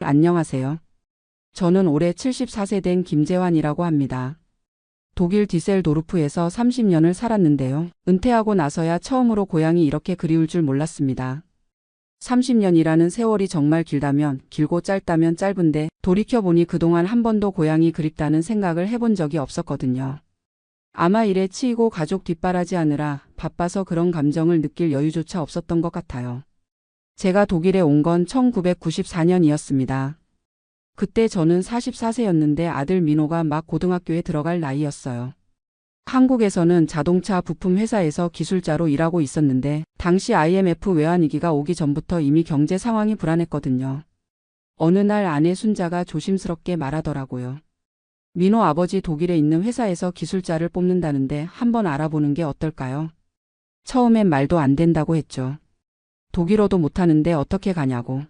안녕하세요. 저는 올해 74세 된 김재환이라고 합니다. 독일 디셀도르프에서 30년을 살았는데요. 은퇴하고 나서야 처음으로 고향이 이렇게 그리울 줄 몰랐습니다. 30년이라는 세월이 정말 길다면 길고 짧다면 짧은데 돌이켜보니 그동안 한 번도 고향이 그립다는 생각을 해본 적이 없었거든요. 아마 일에 치이고 가족 뒷바라지하느라 바빠서 그런 감정을 느낄 여유조차 없었던 것 같아요. 제가 독일에 온 건 1994년이었습니다. 그때 저는 44세였는데 아들 민호가 막 고등학교에 들어갈 나이였어요. 한국에서는 자동차 부품 회사에서 기술자로 일하고 있었는데 당시 IMF 외환위기가 오기 전부터 이미 경제 상황이 불안했거든요. 어느 날 아내 순자가 조심스럽게 말하더라고요. 민호 아버지 독일에 있는 회사에서 기술자를 뽑는다는데 한번 알아보는 게 어떨까요? 처음엔 말도 안 된다고 했죠. 독일어도 못하는데 어떻게 가냐고.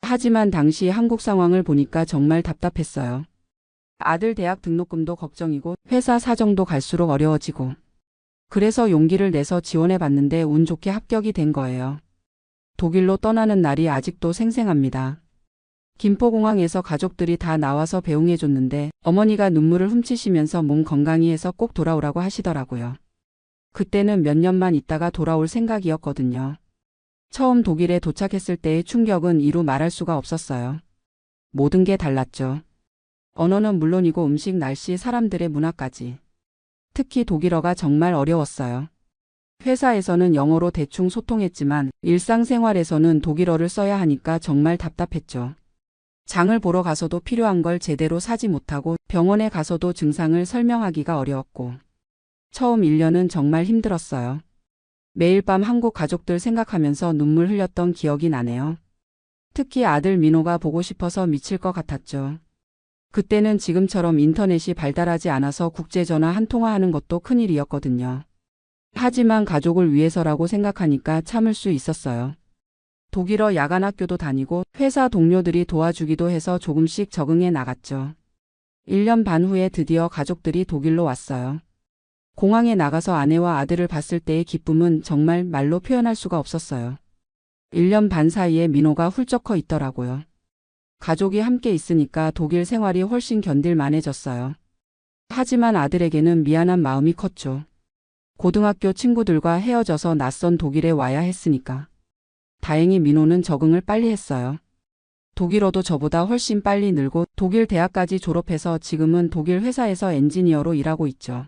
하지만 당시 한국 상황을 보니까 정말 답답했어요. 아들 대학 등록금도 걱정이고 회사 사정도 갈수록 어려워지고. 그래서 용기를 내서 지원해 봤는데 운 좋게 합격이 된 거예요. 독일로 떠나는 날이 아직도 생생합니다. 김포공항에서 가족들이 다 나와서 배웅해 줬는데 어머니가 눈물을 훔치시면서 몸 건강히 해서 꼭 돌아오라고 하시더라고요. 그때는 몇 년만 있다가 돌아올 생각이었거든요. 처음 독일에 도착했을 때의 충격은 이루 말할 수가 없었어요. 모든 게 달랐죠. 언어는 물론이고 음식, 날씨, 사람들의 문화까지. 특히 독일어가 정말 어려웠어요. 회사에서는 영어로 대충 소통했지만 일상생활에서는 독일어를 써야 하니까 정말 답답했죠. 장을 보러 가서도 필요한 걸 제대로 사지 못하고 병원에 가서도 증상을 설명하기가 어려웠고. 처음 1년은 정말 힘들었어요. 매일 밤 한국 가족들 생각하면서 눈물 흘렸던 기억이 나네요. 특히 아들 민호가 보고 싶어서 미칠 것 같았죠. 그때는 지금처럼 인터넷이 발달하지 않아서 국제전화 한 통화하는 것도 큰일이었거든요. 하지만 가족을 위해서라고 생각하니까 참을 수 있었어요. 독일어 야간학교도 다니고 회사 동료들이 도와주기도 해서 조금씩 적응해 나갔죠. 1년 반 후에 드디어 가족들이 독일로 왔어요. 공항에 나가서 아내와 아들을 봤을 때의 기쁨은 정말 말로 표현할 수가 없었어요. 1년 반 사이에 민호가 훌쩍 커 있더라고요. 가족이 함께 있으니까 독일 생활이 훨씬 견딜만해졌어요. 하지만 아들에게는 미안한 마음이 컸죠. 고등학교 친구들과 헤어져서 낯선 독일에 와야 했으니까. 다행히 민호는 적응을 빨리 했어요. 독일어도 저보다 훨씬 빨리 늘고 독일 대학까지 졸업해서 지금은 독일 회사에서 엔지니어로 일하고 있죠.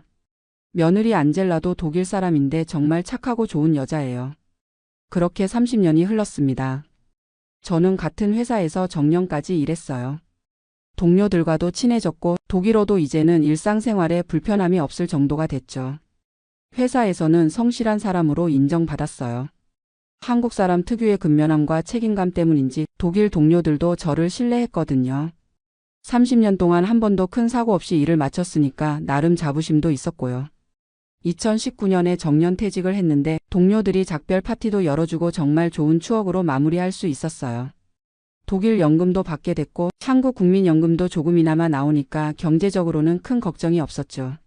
며느리 안젤라도 독일 사람인데 정말 착하고 좋은 여자예요. 그렇게 30년이 흘렀습니다. 저는 같은 회사에서 정년까지 일했어요. 동료들과도 친해졌고 독일어도 이제는 일상생활에 불편함이 없을 정도가 됐죠. 회사에서는 성실한 사람으로 인정받았어요. 한국 사람 특유의 근면함과 책임감 때문인지 독일 동료들도 저를 신뢰했거든요. 30년 동안 한 번도 큰 사고 없이 일을 마쳤으니까 나름 자부심도 있었고요. 2019년에 정년퇴직을 했는데 동료들이 작별 파티도 열어주고 정말 좋은 추억으로 마무리할 수 있었어요. 독일 연금도 받게 됐고 한국 국민연금도 조금이나마 나오니까 경제적으로는 큰 걱정이 없었죠.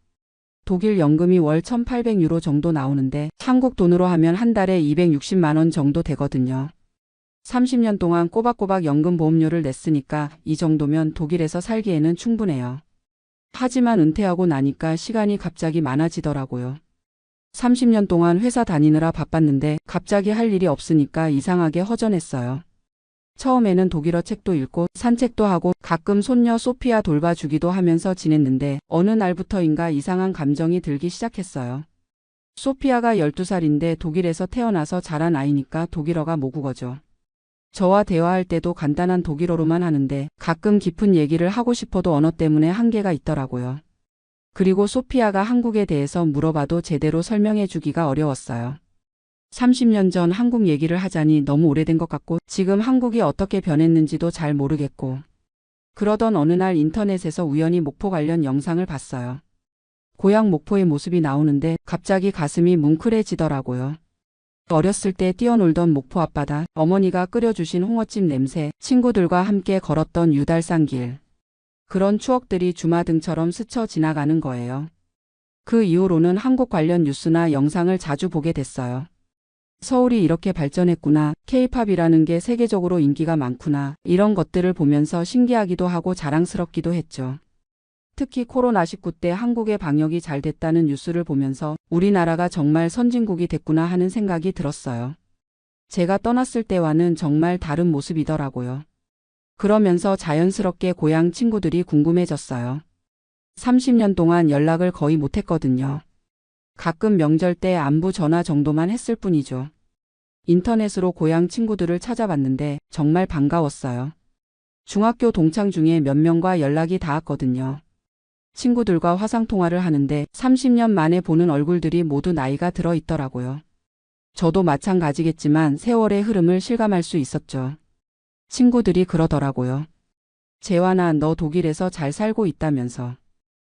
독일 연금이 월 1,800유로 정도 나오는데 한국 돈으로 하면 한 달에 260만 원 정도 되거든요. 30년 동안 꼬박꼬박 연금 보험료를 냈으니까 이 정도면 독일에서 살기에는 충분해요. 하지만 은퇴하고 나니까 시간이 갑자기 많아지더라고요. 30년 동안 회사 다니느라 바빴는데 갑자기 할 일이 없으니까 이상하게 허전했어요. 처음에는 독일어 책도 읽고 산책도 하고 가끔 손녀 소피아 돌봐주기도 하면서 지냈는데 어느 날부터인가 이상한 감정이 들기 시작했어요. 소피아가 12살인데 독일에서 태어나서 자란 아이니까 독일어가 모국어죠. 저와 대화할 때도 간단한 독일어로만 하는데 가끔 깊은 얘기를 하고 싶어도 언어 때문에 한계가 있더라고요. 그리고 소피아가 한국에 대해서 물어봐도 제대로 설명해 주기가 어려웠어요. 30년 전 한국 얘기를 하자니 너무 오래된 것 같고 지금 한국이 어떻게 변했는지도 잘 모르겠고. 그러던 어느 날 인터넷에서 우연히 목포 관련 영상을 봤어요. 고향 목포의 모습이 나오는데 갑자기 가슴이 뭉클해지더라고요. 어렸을 때 뛰어놀던 목포 앞바다, 어머니가 끓여주신 홍어찜 냄새, 친구들과 함께 걸었던 유달산 길. 그런 추억들이 주마등처럼 스쳐 지나가는 거예요. 그 이후로는 한국 관련 뉴스나 영상을 자주 보게 됐어요. 서울이 이렇게 발전했구나. K-팝이라는 게 세계적으로 인기가 많구나. 이런 것들을 보면서 신기하기도 하고 자랑스럽기도 했죠. 특히 코로나19 때 한국의 방역이 잘 됐다는 뉴스를 보면서 우리나라가 정말 선진국이 됐구나 하는 생각이 들었어요. 제가 떠났을 때와는 정말 다른 모습이더라고요. 그러면서 자연스럽게 고향 친구들이 궁금해졌어요. 30년 동안 연락을 거의 못했거든요. 가끔 명절 때 안부 전화 정도만 했을 뿐이죠. 인터넷으로 고향 친구들을 찾아봤는데 정말 반가웠어요. 중학교 동창 중에 몇 명과 연락이 닿았거든요. 친구들과 화상통화를 하는데 30년 만에 보는 얼굴들이 모두 나이가 들어 있더라고요. 저도 마찬가지겠지만 세월의 흐름을 실감할 수 있었죠. 친구들이 그러더라고요. 재환아, 너 독일에서 잘 살고 있다면서.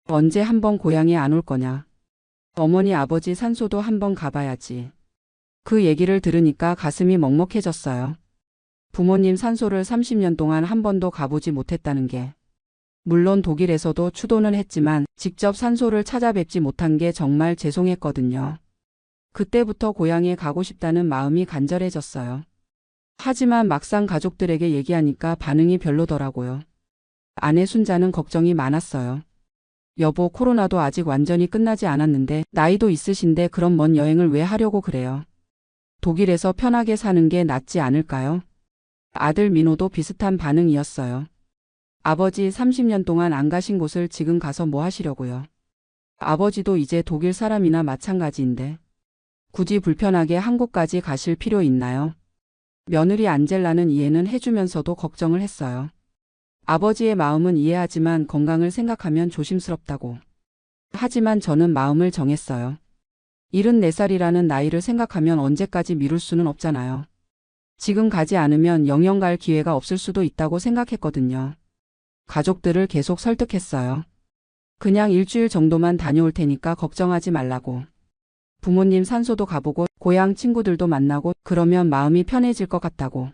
언제 한번 고향에 안 올 거냐. 어머니 아버지 산소도 한번 가봐야지. 그 얘기를 들으니까 가슴이 먹먹해졌어요. 부모님 산소를 30년 동안 한 번도 가보지 못했다는 게. 물론 독일에서도 추도는 했지만 직접 산소를 찾아뵙지 못한 게 정말 죄송했거든요. 그때부터 고향에 가고 싶다는 마음이 간절해졌어요. 하지만 막상 가족들에게 얘기하니까 반응이 별로더라고요. 아내 순자는 걱정이 많았어요. 여보, 코로나도 아직 완전히 끝나지 않았는데 나이도 있으신데 그런 먼 여행을 왜 하려고 그래요? 독일에서 편하게 사는 게 낫지 않을까요? 아들 민호도 비슷한 반응이었어요. 아버지 30년 동안 안 가신 곳을 지금 가서 뭐 하시려고요? 아버지도 이제 독일 사람이나 마찬가지인데 굳이 불편하게 한국까지 가실 필요 있나요? 며느리 안젤라는 이해는 해주면서도 걱정을 했어요. 아버지의 마음은 이해하지만 건강을 생각하면 조심스럽다고. 하지만 저는 마음을 정했어요. 74살이라는 나이를 생각하면 언제까지 미룰 수는 없잖아요. 지금 가지 않으면 영영 갈 기회가 없을 수도 있다고 생각했거든요. 가족들을 계속 설득했어요. 그냥 일주일 정도만 다녀올 테니까 걱정하지 말라고. 부모님 산소도 가보고 고향 친구들도 만나고 그러면 마음이 편해질 것 같다고.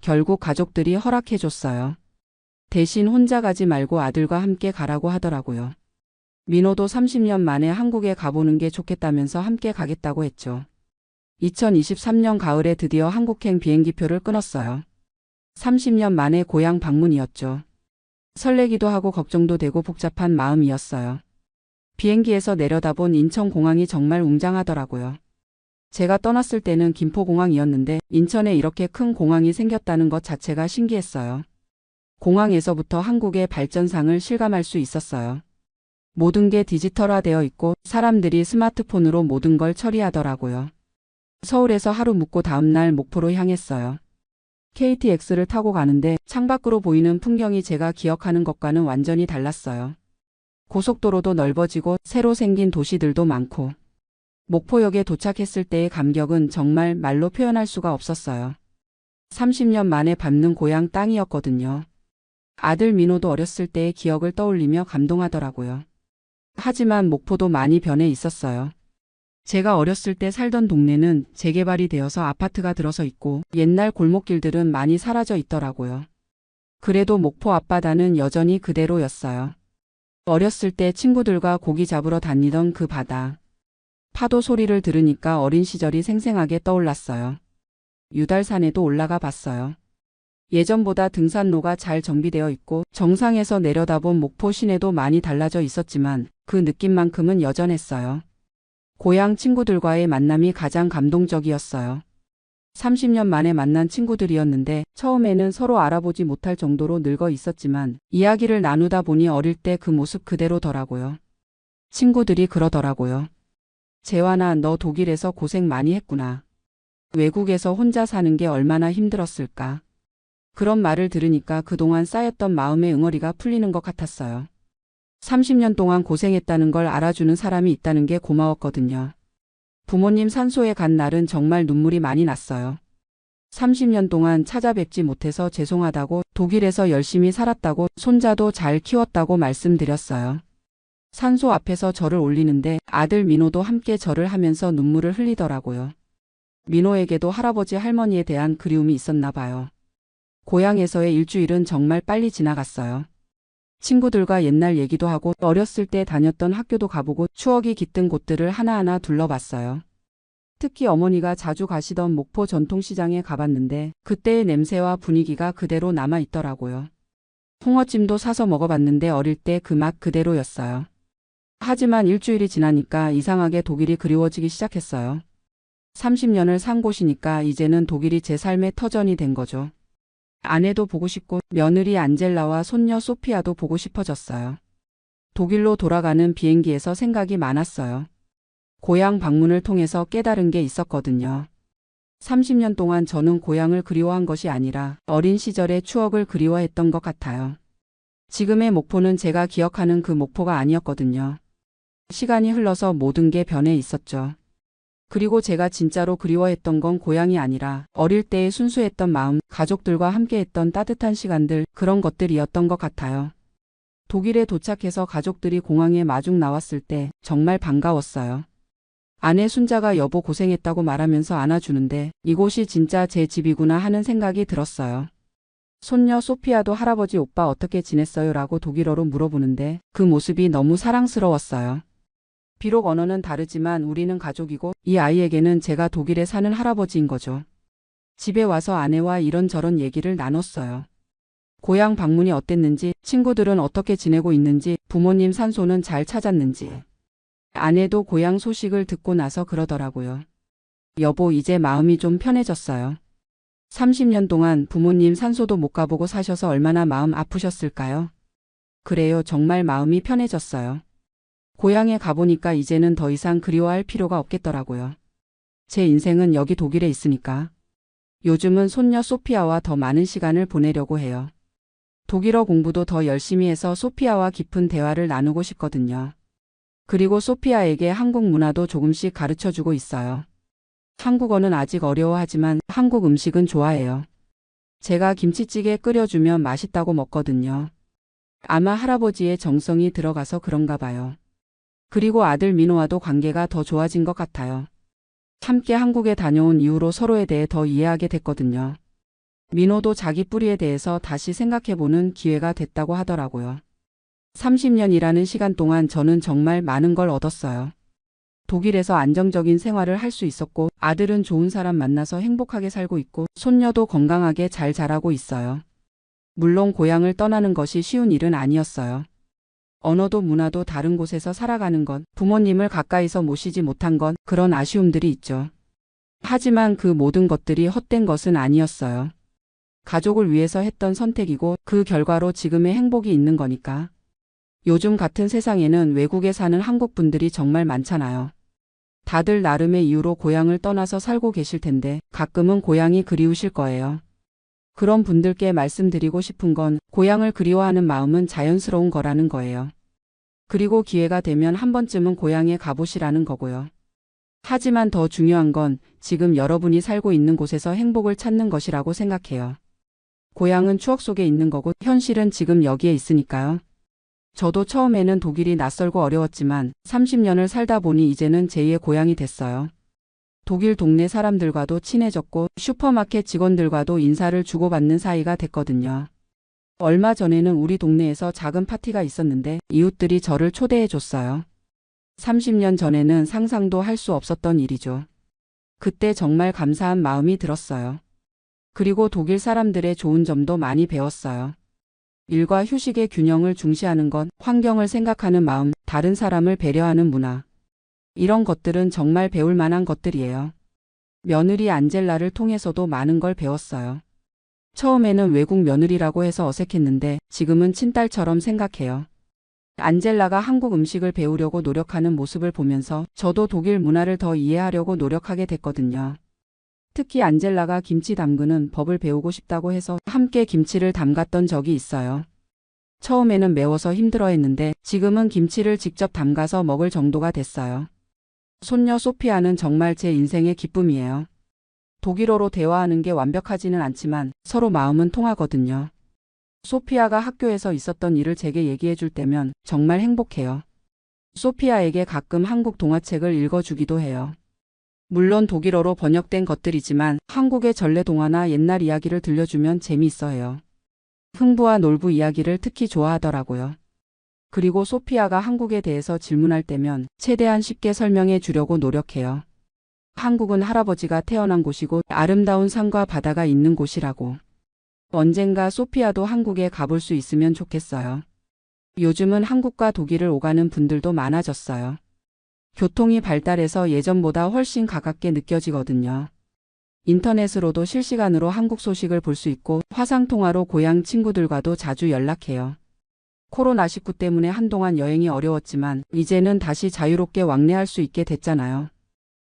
결국 가족들이 허락해줬어요. 대신 혼자 가지 말고 아들과 함께 가라고 하더라고요. 민호도 30년 만에 한국에 가보는 게 좋겠다면서 함께 가겠다고 했죠. 2023년 가을에 드디어 한국행 비행기표를 끊었어요. 30년 만에 고향 방문이었죠. 설레기도 하고 걱정도 되고 복잡한 마음이었어요. 비행기에서 내려다본 인천공항이 정말 웅장하더라고요. 제가 떠났을 때는 김포공항이었는데 인천에 이렇게 큰 공항이 생겼다는 것 자체가 신기했어요. 공항에서부터 한국의 발전상을 실감할 수 있었어요. 모든 게 디지털화되어 있고 사람들이 스마트폰으로 모든 걸 처리하더라고요. 서울에서 하루 묵고 다음날 목포로 향했어요. KTX를 타고 가는데 창밖으로 보이는 풍경이 제가 기억하는 것과는 완전히 달랐어요. 고속도로도 넓어지고 새로 생긴 도시들도 많고 목포역에 도착했을 때의 감격은 정말 말로 표현할 수가 없었어요. 30년 만에 밟는 고향 땅이었거든요. 아들 민호도 어렸을 때의 기억을 떠올리며 감동하더라고요. 하지만 목포도 많이 변해 있었어요. 제가 어렸을 때 살던 동네는 재개발이 되어서 아파트가 들어서 있고 옛날 골목길들은 많이 사라져 있더라고요. 그래도 목포 앞바다는 여전히 그대로였어요. 어렸을 때 친구들과 고기 잡으러 다니던 그 바다. 파도 소리를 들으니까 어린 시절이 생생하게 떠올랐어요. 유달산에도 올라가 봤어요. 예전보다 등산로가 잘 정비되어 있고 정상에서 내려다본 목포 시내도 많이 달라져 있었지만 그 느낌만큼은 여전했어요. 고향 친구들과의 만남이 가장 감동적이었어요. 30년 만에 만난 친구들이었는데 처음에는 서로 알아보지 못할 정도로 늙어 있었지만 이야기를 나누다 보니 어릴 때 그 모습 그대로더라고요. 친구들이 그러더라고요. 재환아, 너 독일에서 고생 많이 했구나. 외국에서 혼자 사는 게 얼마나 힘들었을까. 그런 말을 들으니까 그동안 쌓였던 마음의 응어리가 풀리는 것 같았어요. 30년 동안 고생했다는 걸 알아주는 사람이 있다는 게 고마웠거든요. 부모님 산소에 간 날은 정말 눈물이 많이 났어요. 30년 동안 찾아뵙지 못해서 죄송하다고, 독일에서 열심히 살았다고, 손자도 잘 키웠다고 말씀드렸어요. 산소 앞에서 절을 올리는데 아들 민호도 함께 절을 하면서 눈물을 흘리더라고요. 민호에게도 할아버지 할머니에 대한 그리움이 있었나 봐요. 고향에서의 일주일은 정말 빨리 지나갔어요. 친구들과 옛날 얘기도 하고 어렸을 때 다녔던 학교도 가보고 추억이 깃든 곳들을 하나하나 둘러봤어요. 특히 어머니가 자주 가시던 목포 전통시장에 가봤는데 그때의 냄새와 분위기가 그대로 남아있더라고요. 홍어찜도 사서 먹어봤는데 어릴 때 그 맛 그대로였어요. 하지만 일주일이 지나니까 이상하게 독일이 그리워지기 시작했어요. 30년을 산 곳이니까 이제는 독일이 제 삶의 터전이 된 거죠. 아내도 보고 싶고 며느리 안젤라와 손녀 소피아도 보고 싶어졌어요. 독일로 돌아가는 비행기에서 생각이 많았어요. 고향 방문을 통해서 깨달은 게 있었거든요. 30년 동안 저는 고향을 그리워한 것이 아니라 어린 시절의 추억을 그리워했던 것 같아요. 지금의 목포는 제가 기억하는 그 목포가 아니었거든요. 시간이 흘러서 모든 게 변해 있었죠. 그리고 제가 진짜로 그리워했던 건 고향이 아니라 어릴 때의 순수했던 마음, 가족들과 함께했던 따뜻한 시간들, 그런 것들이었던 것 같아요. 독일에 도착해서 가족들이 공항에 마중 나왔을 때 정말 반가웠어요. 아내 순자가 여보 고생했다고 말하면서 안아주는데 이곳이 진짜 제 집이구나 하는 생각이 들었어요. 손녀 소피아도 할아버지 오빠 어떻게 지냈어요? 라고 독일어로 물어보는데 그 모습이 너무 사랑스러웠어요. 비록 언어는 다르지만 우리는 가족이고 이 아이에게는 제가 독일에 사는 할아버지인 거죠. 집에 와서 아내와 이런저런 얘기를 나눴어요. 고향 방문이 어땠는지, 친구들은 어떻게 지내고 있는지, 부모님 산소는 잘 찾았는지. 아내도 고향 소식을 듣고 나서 그러더라고요. 여보, 이제 마음이 좀 편해졌어요. 30년 동안 부모님 산소도 못 가보고 사셔서 얼마나 마음 아프셨을까요? 그래요, 정말 마음이 편해졌어요. 고향에 가보니까 이제는 더 이상 그리워할 필요가 없겠더라고요. 제 인생은 여기 독일에 있으니까. 요즘은 손녀 소피아와 더 많은 시간을 보내려고 해요. 독일어 공부도 더 열심히 해서 소피아와 깊은 대화를 나누고 싶거든요. 그리고 소피아에게 한국 문화도 조금씩 가르쳐주고 있어요. 한국어는 아직 어려워하지만 한국 음식은 좋아해요. 제가 김치찌개 끓여주면 맛있다고 먹거든요. 아마 할아버지의 정성이 들어가서 그런가 봐요. 그리고 아들 민호와도 관계가 더 좋아진 것 같아요. 함께 한국에 다녀온 이후로 서로에 대해 더 이해하게 됐거든요. 민호도 자기 뿌리에 대해서 다시 생각해보는 기회가 됐다고 하더라고요. 30년이라는 시간 동안 저는 정말 많은 걸 얻었어요. 독일에서 안정적인 생활을 할 수 있었고 아들은 좋은 사람 만나서 행복하게 살고 있고 손녀도 건강하게 잘 자라고 있어요. 물론 고향을 떠나는 것이 쉬운 일은 아니었어요. 언어도 문화도 다른 곳에서 살아가는 것, 부모님을 가까이서 모시지 못한 것, 그런 아쉬움들이 있죠. 하지만 그 모든 것들이 헛된 것은 아니었어요. 가족을 위해서 했던 선택이고 그 결과로 지금의 행복이 있는 거니까. 요즘 같은 세상에는 외국에 사는 한국 분들이 정말 많잖아요. 다들 나름의 이유로 고향을 떠나서 살고 계실 텐데 가끔은 고향이 그리우실 거예요. 그런 분들께 말씀드리고 싶은 건 고향을 그리워하는 마음은 자연스러운 거라는 거예요. 그리고 기회가 되면 한 번쯤은 고향에 가보시라는 거고요. 하지만 더 중요한 건 지금 여러분이 살고 있는 곳에서 행복을 찾는 것이라고 생각해요. 고향은 추억 속에 있는 거고 현실은 지금 여기에 있으니까요. 저도 처음에는 독일이 낯설고 어려웠지만 30년을 살다 보니 이제는 제2의 고향이 됐어요. 독일 동네 사람들과도 친해졌고 슈퍼마켓 직원들과도 인사를 주고받는 사이가 됐거든요. 얼마 전에는 우리 동네에서 작은 파티가 있었는데 이웃들이 저를 초대해 줬어요. 30년 전에는 상상도 할 수 없었던 일이죠. 그때 정말 감사한 마음이 들었어요. 그리고 독일 사람들의 좋은 점도 많이 배웠어요. 일과 휴식의 균형을 중시하는 것, 환경을 생각하는 마음, 다른 사람을 배려하는 문화. 이런 것들은 정말 배울 만한 것들이에요. 며느리 안젤라를 통해서도 많은 걸 배웠어요. 처음에는 외국 며느리라고 해서 어색했는데 지금은 친딸처럼 생각해요. 안젤라가 한국 음식을 배우려고 노력하는 모습을 보면서 저도 독일 문화를 더 이해하려고 노력하게 됐거든요. 특히 안젤라가 김치 담그는 법을 배우고 싶다고 해서 함께 김치를 담갔던 적이 있어요. 처음에는 매워서 힘들어했는데 지금은 김치를 직접 담가서 먹을 정도가 됐어요. 손녀 소피아는 정말 제 인생의 기쁨이에요. 독일어로 대화하는 게 완벽하지는 않지만 서로 마음은 통하거든요. 소피아가 학교에서 있었던 일을 제게 얘기해 줄 때면 정말 행복해요. 소피아에게 가끔 한국 동화책을 읽어주기도 해요. 물론 독일어로 번역된 것들이지만 한국의 전래 동화나 옛날 이야기를 들려주면 재미있어해요. 흥부와 놀부 이야기를 특히 좋아하더라고요. 그리고 소피아가 한국에 대해서 질문할 때면 최대한 쉽게 설명해 주려고 노력해요. 한국은 할아버지가 태어난 곳이고 아름다운 산과 바다가 있는 곳이라고. 언젠가 소피아도 한국에 가볼 수 있으면 좋겠어요. 요즘은 한국과 독일을 오가는 분들도 많아졌어요. 교통이 발달해서 예전보다 훨씬 가깝게 느껴지거든요. 인터넷으로도 실시간으로 한국 소식을 볼 수 있고 화상통화로 고향 친구들과도 자주 연락해요. 코로나19 때문에 한동안 여행이 어려웠지만 이제는 다시 자유롭게 왕래할 수 있게 됐잖아요.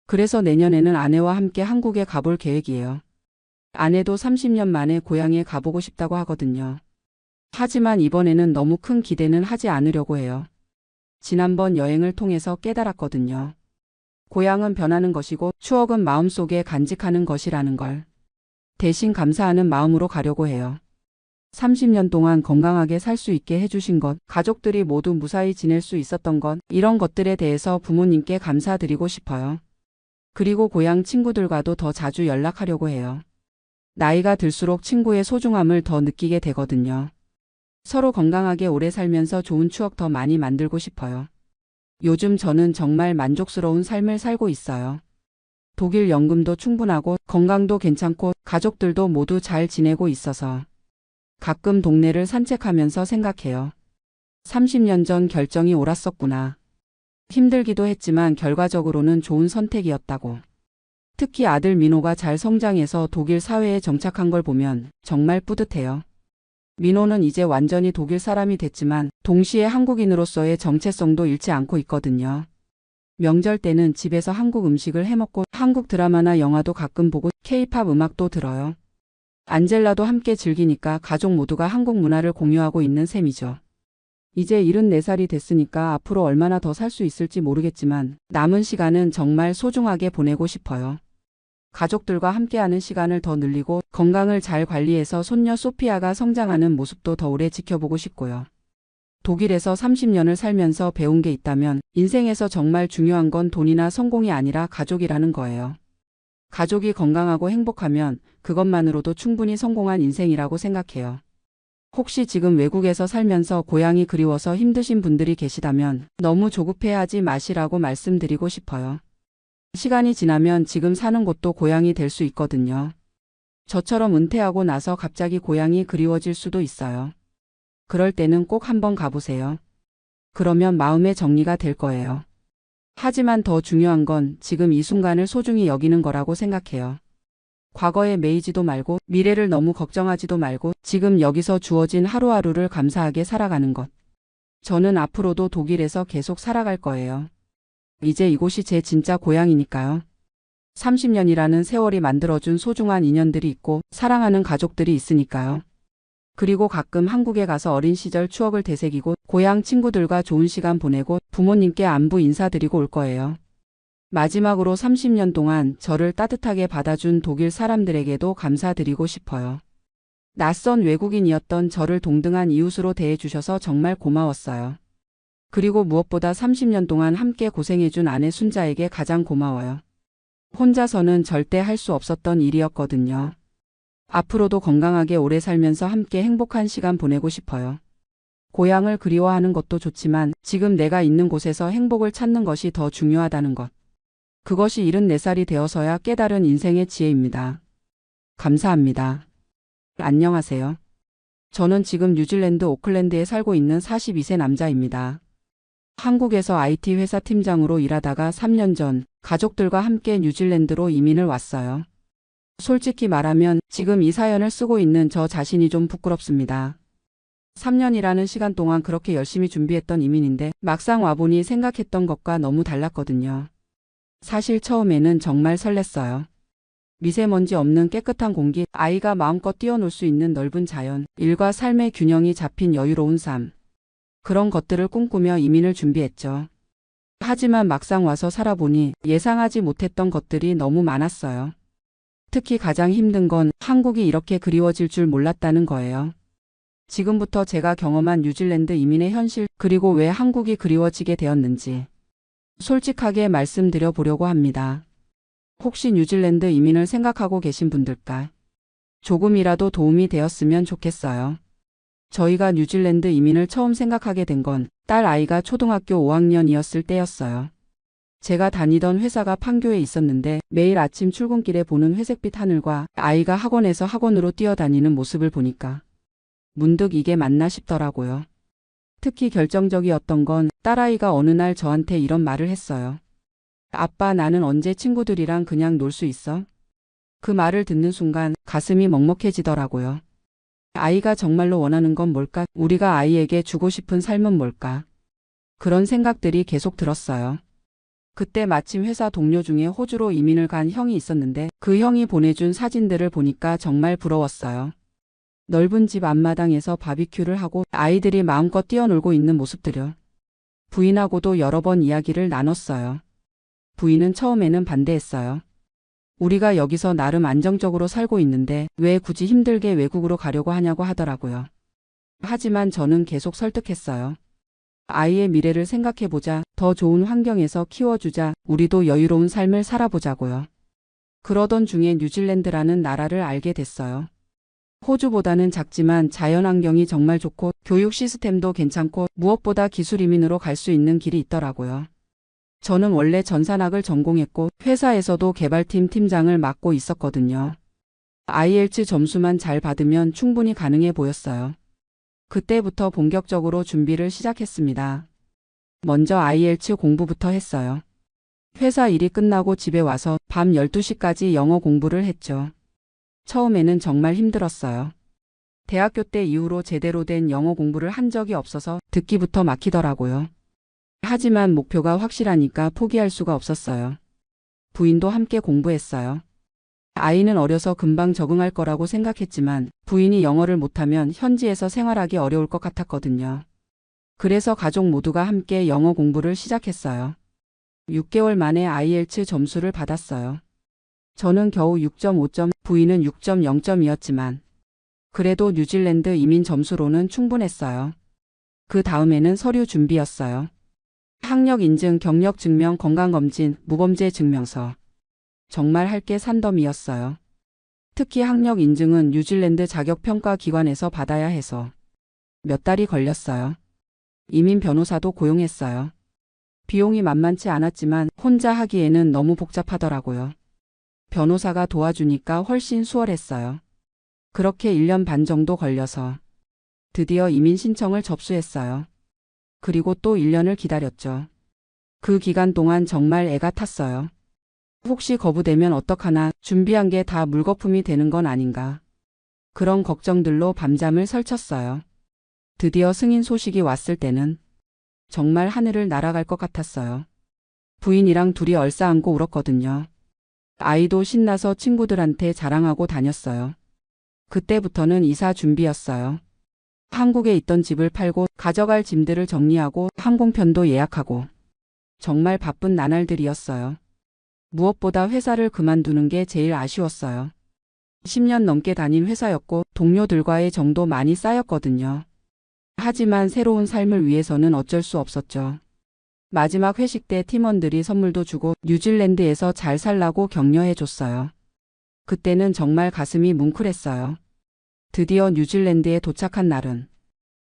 그래서 내년에는 아내와 함께 한국에 가볼 계획이에요. 아내도 30년 만에 고향에 가보고 싶다고 하거든요. 하지만 이번에는 너무 큰 기대는 하지 않으려고 해요. 지난번 여행을 통해서 깨달았거든요. 고향은 변하는 것이고 추억은 마음속에 간직하는 것이라는 걸. 대신 감사하는 마음으로 가려고 해요. 30년 동안 건강하게 살 수 있게 해주신 것, 가족들이 모두 무사히 지낼 수 있었던 것, 이런 것들에 대해서 부모님께 감사드리고 싶어요. 그리고 고향 친구들과도 더 자주 연락하려고 해요. 나이가 들수록 친구의 소중함을 더 느끼게 되거든요. 서로 건강하게 오래 살면서 좋은 추억 더 많이 만들고 싶어요. 요즘 저는 정말 만족스러운 삶을 살고 있어요. 독일 연금도 충분하고 건강도 괜찮고 가족들도 모두 잘 지내고 있어서 가끔 동네를 산책하면서 생각해요. 30년 전 결정이 옳았었구나. 힘들기도 했지만 결과적으로는 좋은 선택이었다고. 특히 아들 민호가 잘 성장해서 독일 사회에 정착한 걸 보면 정말 뿌듯해요. 민호는 이제 완전히 독일 사람이 됐지만 동시에 한국인으로서의 정체성도 잃지 않고 있거든요. 명절 때는 집에서 한국 음식을 해먹고 한국 드라마나 영화도 가끔 보고 K-팝 음악도 들어요. 안젤라도 함께 즐기니까 가족 모두가 한국 문화를 공유하고 있는 셈이죠. 이제 74살이 됐으니까 앞으로 얼마나 더 살 수 있을지 모르겠지만 남은 시간은 정말 소중하게 보내고 싶어요. 가족들과 함께하는 시간을 더 늘리고 건강을 잘 관리해서 손녀 소피아가 성장하는 모습도 더 오래 지켜보고 싶고요. 독일에서 30년을 살면서 배운 게 있다면 인생에서 정말 중요한 건 돈이나 성공이 아니라 가족이라는 거예요. 가족이 건강하고 행복하면 그것만으로도 충분히 성공한 인생이라고 생각해요. 혹시 지금 외국에서 살면서 고향이 그리워서 힘드신 분들이 계시다면 너무 조급해하지 마시라고 말씀드리고 싶어요. 시간이 지나면 지금 사는 곳도 고향이 될 수 있거든요. 저처럼 은퇴하고 나서 갑자기 고향이 그리워질 수도 있어요. 그럴 때는 꼭 한번 가보세요. 그러면 마음의 정리가 될 거예요. 하지만 더 중요한 건 지금 이 순간을 소중히 여기는 거라고 생각해요. 과거에 매이지도 말고 미래를 너무 걱정하지도 말고 지금 여기서 주어진 하루하루를 감사하게 살아가는 것. 저는 앞으로도 독일에서 계속 살아갈 거예요. 이제 이곳이 제 진짜 고향이니까요. 30년이라는 세월이 만들어준 소중한 인연들이 있고 사랑하는 가족들이 있으니까요. 그리고 가끔 한국에 가서 어린 시절 추억을 되새기고 고향 친구들과 좋은 시간 보내고 부모님께 안부 인사드리고 올 거예요. 마지막으로 30년 동안 저를 따뜻하게 받아준 독일 사람들에게도 감사드리고 싶어요. 낯선 외국인이었던 저를 동등한 이웃으로 대해주셔서 정말 고마웠어요. 그리고 무엇보다 30년 동안 함께 고생해준 아내 순자에게 가장 고마워요. 혼자서는 절대 할 수 없었던 일이었거든요. 앞으로도 건강하게 오래 살면서 함께 행복한 시간 보내고 싶어요. 고향을 그리워하는 것도 좋지만 지금 내가 있는 곳에서 행복을 찾는 것이 더 중요하다는 것. 그것이 74살이 되어서야 깨달은 인생의 지혜입니다. 감사합니다. 안녕하세요. 저는 지금 뉴질랜드 오클랜드에 살고 있는 42세 남자입니다. 한국에서 IT 회사 팀장으로 일하다가 3년 전 가족들과 함께 뉴질랜드로 이민을 왔어요. 솔직히 말하면 지금 이 사연을 쓰고 있는 저 자신이 좀 부끄럽습니다. 3년이라는 시간 동안 그렇게 열심히 준비했던 이민인데 막상 와보니 생각했던 것과 너무 달랐거든요. 사실 처음에는 정말 설렜어요. 미세먼지 없는 깨끗한 공기, 아이가 마음껏 뛰어놀 수 있는 넓은 자연, 일과 삶의 균형이 잡힌 여유로운 삶. 그런 것들을 꿈꾸며 이민을 준비했죠. 하지만 막상 와서 살아보니 예상하지 못했던 것들이 너무 많았어요. 특히 가장 힘든 건 한국이 이렇게 그리워질 줄 몰랐다는 거예요. 지금부터 제가 경험한 뉴질랜드 이민의 현실, 그리고 왜 한국이 그리워지게 되었는지 솔직하게 말씀드려 보려고 합니다. 혹시 뉴질랜드 이민을 생각하고 계신 분들까? 조금이라도 도움이 되었으면 좋겠어요. 저희가 뉴질랜드 이민을 처음 생각하게 된 건 딸 아이가 초등학교 5학년이었을 때였어요. 제가 다니던 회사가 판교에 있었는데 매일 아침 출근길에 보는 회색빛 하늘과 아이가 학원에서 학원으로 뛰어다니는 모습을 보니까 문득 이게 맞나 싶더라고요. 특히 결정적이었던 건 딸아이가 어느 날 저한테 이런 말을 했어요. 아빠, 나는 언제 친구들이랑 그냥 놀 수 있어? 그 말을 듣는 순간 가슴이 먹먹해지더라고요. 아이가 정말로 원하는 건 뭘까? 우리가 아이에게 주고 싶은 삶은 뭘까? 그런 생각들이 계속 들었어요. 그때 마침 회사 동료 중에 호주로 이민을 간 형이 있었는데 그 형이 보내준 사진들을 보니까 정말 부러웠어요. 넓은 집 앞마당에서 바비큐를 하고 아이들이 마음껏 뛰어놀고 있는 모습들요. 부인하고도 여러 번 이야기를 나눴어요. 부인은 처음에는 반대했어요. 우리가 여기서 나름 안정적으로 살고 있는데 왜 굳이 힘들게 외국으로 가려고 하냐고 하더라고요. 하지만 저는 계속 설득했어요. 아이의 미래를 생각해보자. 더 좋은 환경에서 키워주자. 우리도 여유로운 삶을 살아보자고요. 그러던 중에 뉴질랜드라는 나라를 알게 됐어요. 호주보다는 작지만 자연환경이 정말 좋고 교육 시스템도 괜찮고 무엇보다 기술 이민으로 갈 수 있는 길이 있더라고요. 저는 원래 전산학을 전공했고 회사에서도 개발팀 팀장을 맡고 있었거든요. IELTS 점수만 잘 받으면 충분히 가능해 보였어요. 그때부터 본격적으로 준비를 시작했습니다. 먼저 IELTS 공부부터 했어요. 회사 일이 끝나고 집에 와서 밤 12시까지 영어 공부를 했죠. 처음에는 정말 힘들었어요. 대학교 때 이후로 제대로 된 영어 공부를 한 적이 없어서 듣기부터 막히더라고요. 하지만 목표가 확실하니까 포기할 수가 없었어요. 부인도 함께 공부했어요. 아이는 어려서 금방 적응할 거라고 생각했지만 부인이 영어를 못하면 현지에서 생활하기 어려울 것 같았거든요. 그래서 가족 모두가 함께 영어 공부를 시작했어요. 6개월 만에 IELTS 점수를 받았어요. 저는 겨우 6.5점, 부인은 6.0점이었지만 그래도 뉴질랜드 이민 점수로는 충분했어요. 그 다음에는 서류 준비였어요. 학력 인증, 경력 증명, 건강검진, 무범죄 증명서. 정말 할 게 산더미였어요. 특히 학력 인증은 뉴질랜드 자격평가기관에서 받아야 해서 몇 달이 걸렸어요. 이민 변호사도 고용했어요. 비용이 만만치 않았지만 혼자 하기에는 너무 복잡하더라고요. 변호사가 도와주니까 훨씬 수월했어요. 그렇게 1년 반 정도 걸려서 드디어 이민 신청을 접수했어요. 그리고 또 1년을 기다렸죠. 그 기간 동안 정말 애가 탔어요. 혹시 거부되면 어떡하나, 준비한 게 다 물거품이 되는 건 아닌가. 그런 걱정들로 밤잠을 설쳤어요. 드디어 승인 소식이 왔을 때는 정말 하늘을 날아갈 것 같았어요. 부인이랑 둘이 얼싸안고 울었거든요. 아이도 신나서 친구들한테 자랑하고 다녔어요. 그때부터는 이사 준비였어요. 한국에 있던 집을 팔고 가져갈 짐들을 정리하고 항공편도 예약하고 정말 바쁜 나날들이었어요. 무엇보다 회사를 그만두는 게 제일 아쉬웠어요. 10년 넘게 다닌 회사였고 동료들과의 정도 많이 쌓였거든요. 하지만 새로운 삶을 위해서는 어쩔 수 없었죠. 마지막 회식 때 팀원들이 선물도 주고 뉴질랜드에서 잘 살라고 격려해 줬어요. 그때는 정말 가슴이 뭉클했어요. 드디어 뉴질랜드에 도착한 날은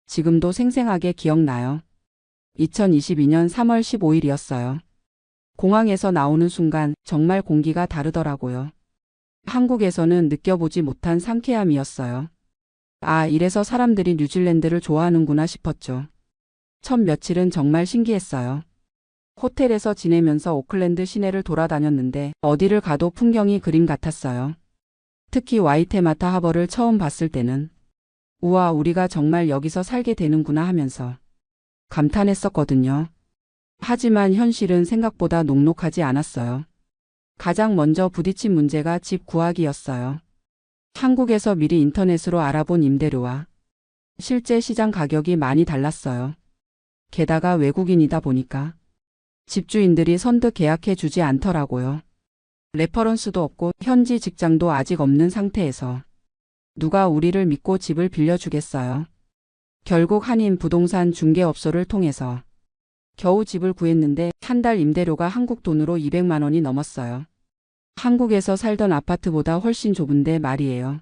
지금도 생생하게 기억나요. 2022년 3월 15일이었어요. 공항에서 나오는 순간 정말 공기가 다르더라고요. 한국에서는 느껴보지 못한 상쾌함이었어요. 아, 이래서 사람들이 뉴질랜드를 좋아하는구나 싶었죠. 첫 며칠은 정말 신기했어요. 호텔에서 지내면서 오클랜드 시내를 돌아다녔는데 어디를 가도 풍경이 그림 같았어요. 특히 와이테마타 하버를 처음 봤을 때는 우와, 우리가 정말 여기서 살게 되는구나 하면서 감탄했었거든요. 하지만 현실은 생각보다 녹록하지 않았어요. 가장 먼저 부딪힌 문제가 집 구하기였어요. 한국에서 미리 인터넷으로 알아본 임대료와 실제 시장 가격이 많이 달랐어요. 게다가 외국인이다 보니까 집주인들이 선뜻 계약해 주지 않더라고요. 레퍼런스도 없고 현지 직장도 아직 없는 상태에서 누가 우리를 믿고 집을 빌려주겠어요. 결국 한인 부동산 중개업소를 통해서 겨우 집을 구했는데 한 달 임대료가 한국 돈으로 200만 원이 넘었어요. 한국에서 살던 아파트보다 훨씬 좁은데 말이에요.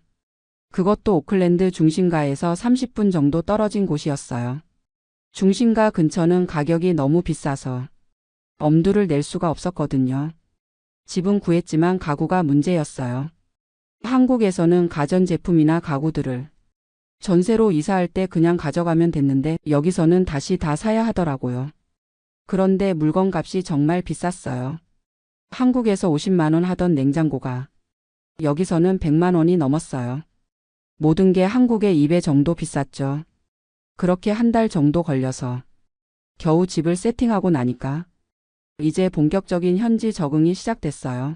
그것도 오클랜드 중심가에서 30분 정도 떨어진 곳이었어요. 중심가 근처는 가격이 너무 비싸서 엄두를 낼 수가 없었거든요. 집은 구했지만 가구가 문제였어요. 한국에서는 가전제품이나 가구들을 전세로 이사할 때 그냥 가져가면 됐는데 여기서는 다시 다 사야 하더라고요. 그런데 물건값이 정말 비쌌어요. 한국에서 50만 원 하던 냉장고가 여기서는 100만 원이 넘었어요. 모든 게 한국의 2배 정도 비쌌죠. 그렇게 한 달 정도 걸려서 겨우 집을 세팅하고 나니까 이제 본격적인 현지 적응이 시작됐어요.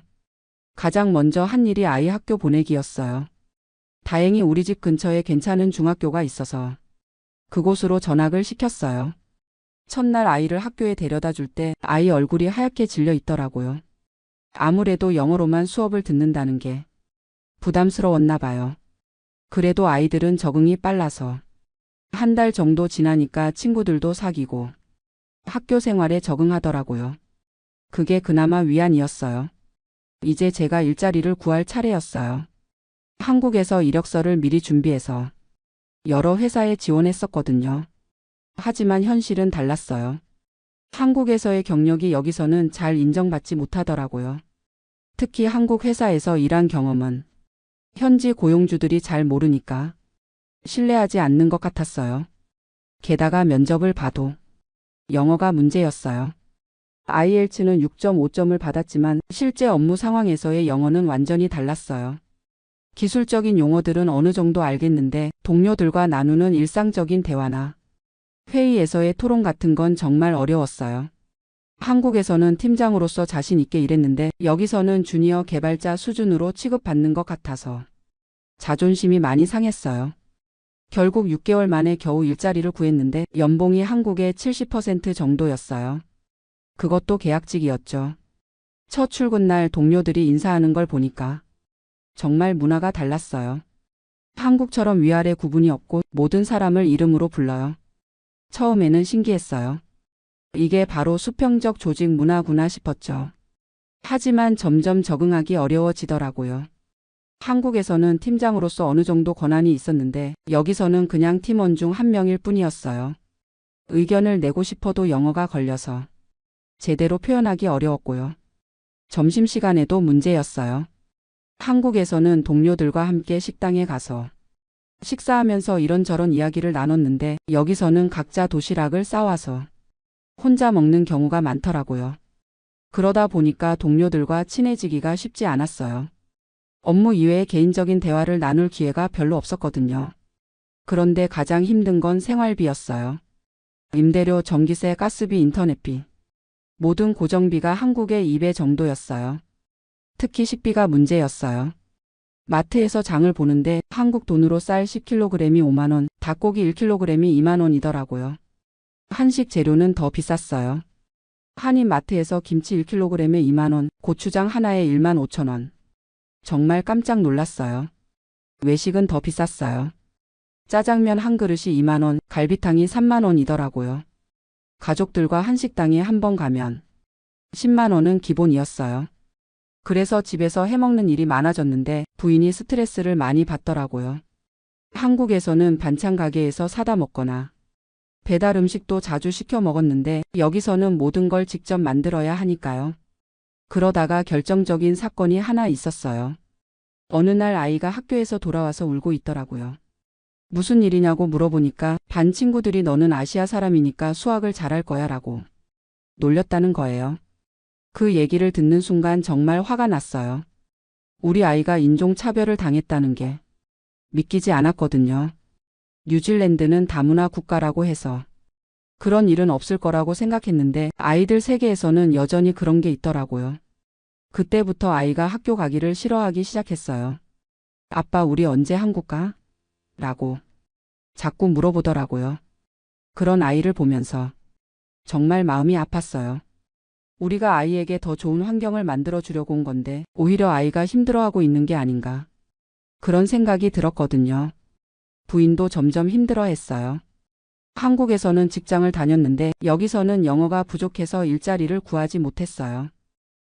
가장 먼저 한 일이 아이 학교 보내기였어요. 다행히 우리 집 근처에 괜찮은 중학교가 있어서 그곳으로 전학을 시켰어요. 첫날 아이를 학교에 데려다 줄 때 아이 얼굴이 하얗게 질려 있더라고요. 아무래도 영어로만 수업을 듣는다는 게 부담스러웠나 봐요. 그래도 아이들은 적응이 빨라서 한 달 정도 지나니까 친구들도 사귀고 학교 생활에 적응하더라고요. 그게 그나마 위안이었어요. 이제 제가 일자리를 구할 차례였어요. 한국에서 이력서를 미리 준비해서 여러 회사에 지원했었거든요. 하지만 현실은 달랐어요. 한국에서의 경력이 여기서는 잘 인정받지 못하더라고요. 특히 한국 회사에서 일한 경험은 현지 고용주들이 잘 모르니까 신뢰하지 않는 것 같았어요. 게다가 면접을 봐도 영어가 문제였어요. IELTS는 6.5점을 받았지만 실제 업무 상황에서의 영어는 완전히 달랐어요. 기술적인 용어들은 어느 정도 알겠는데 동료들과 나누는 일상적인 대화나 회의에서의 토론 같은 건 정말 어려웠어요. 한국에서는 팀장으로서 자신 있게 일했는데 여기서는 주니어 개발자 수준으로 취급받는 것 같아서 자존심이 많이 상했어요. 결국 6개월 만에 겨우 일자리를 구했는데 연봉이 한국의 70% 정도였어요. 그것도 계약직이었죠. 첫 출근 날 동료들이 인사하는 걸 보니까 정말 문화가 달랐어요. 한국처럼 위아래 구분이 없고 모든 사람을 이름으로 불러요. 처음에는 신기했어요. 이게 바로 수평적 조직 문화구나 싶었죠. 하지만 점점 적응하기 어려워지더라고요. 한국에서는 팀장으로서 어느 정도 권한이 있었는데 여기서는 그냥 팀원 중 한 명일 뿐이었어요. 의견을 내고 싶어도 영어가 걸려서 제대로 표현하기 어려웠고요. 점심시간에도 문제였어요. 한국에서는 동료들과 함께 식당에 가서 식사하면서 이런저런 이야기를 나눴는데 여기서는 각자 도시락을 싸와서 혼자 먹는 경우가 많더라고요. 그러다 보니까 동료들과 친해지기가 쉽지 않았어요. 업무 이외의 개인적인 대화를 나눌 기회가 별로 없었거든요. 그런데 가장 힘든 건 생활비였어요. 임대료, 전기세, 가스비, 인터넷비. 모든 고정비가 한국의 2배 정도였어요. 특히 식비가 문제였어요. 마트에서 장을 보는데 한국 돈으로 쌀 10kg이 5만 원, 닭고기 1kg이 2만 원이더라고요. 한식 재료는 더 비쌌어요. 한인 마트에서 김치 1kg에 2만 원, 고추장 하나에 1만 5천 원. 정말 깜짝 놀랐어요. 외식은 더 비쌌어요. 짜장면 한 그릇이 2만 원, 갈비탕이 3만 원이더라고요. 가족들과 한식당에 한 번 가면 10만 원은 기본이었어요. 그래서 집에서 해먹는 일이 많아졌는데 부인이 스트레스를 많이 받더라고요. 한국에서는 반찬 가게에서 사다 먹거나 배달 음식도 자주 시켜 먹었는데 여기서는 모든 걸 직접 만들어야 하니까요. 그러다가 결정적인 사건이 하나 있었어요. 어느 날 아이가 학교에서 돌아와서 울고 있더라고요. 무슨 일이냐고 물어보니까 반 친구들이 너는 아시아 사람이니까 수학을 잘할 거야 라고 놀렸다는 거예요. 그 얘기를 듣는 순간 정말 화가 났어요. 우리 아이가 인종차별을 당했다는 게 믿기지 않았거든요. 뉴질랜드는 다문화 국가라고 해서 그런 일은 없을 거라고 생각했는데 아이들 세계에서는 여전히 그런 게 있더라고요. 그때부터 아이가 학교 가기를 싫어하기 시작했어요. 아빠, 우리 언제 한국 가? 라고 자꾸 물어보더라고요. 그런 아이를 보면서 정말 마음이 아팠어요. 우리가 아이에게 더 좋은 환경을 만들어 주려고 온 건데 오히려 아이가 힘들어하고 있는 게 아닌가. 그런 생각이 들었거든요. 부인도 점점 힘들어했어요. 한국에서는 직장을 다녔는데 여기서는 영어가 부족해서 일자리를 구하지 못했어요.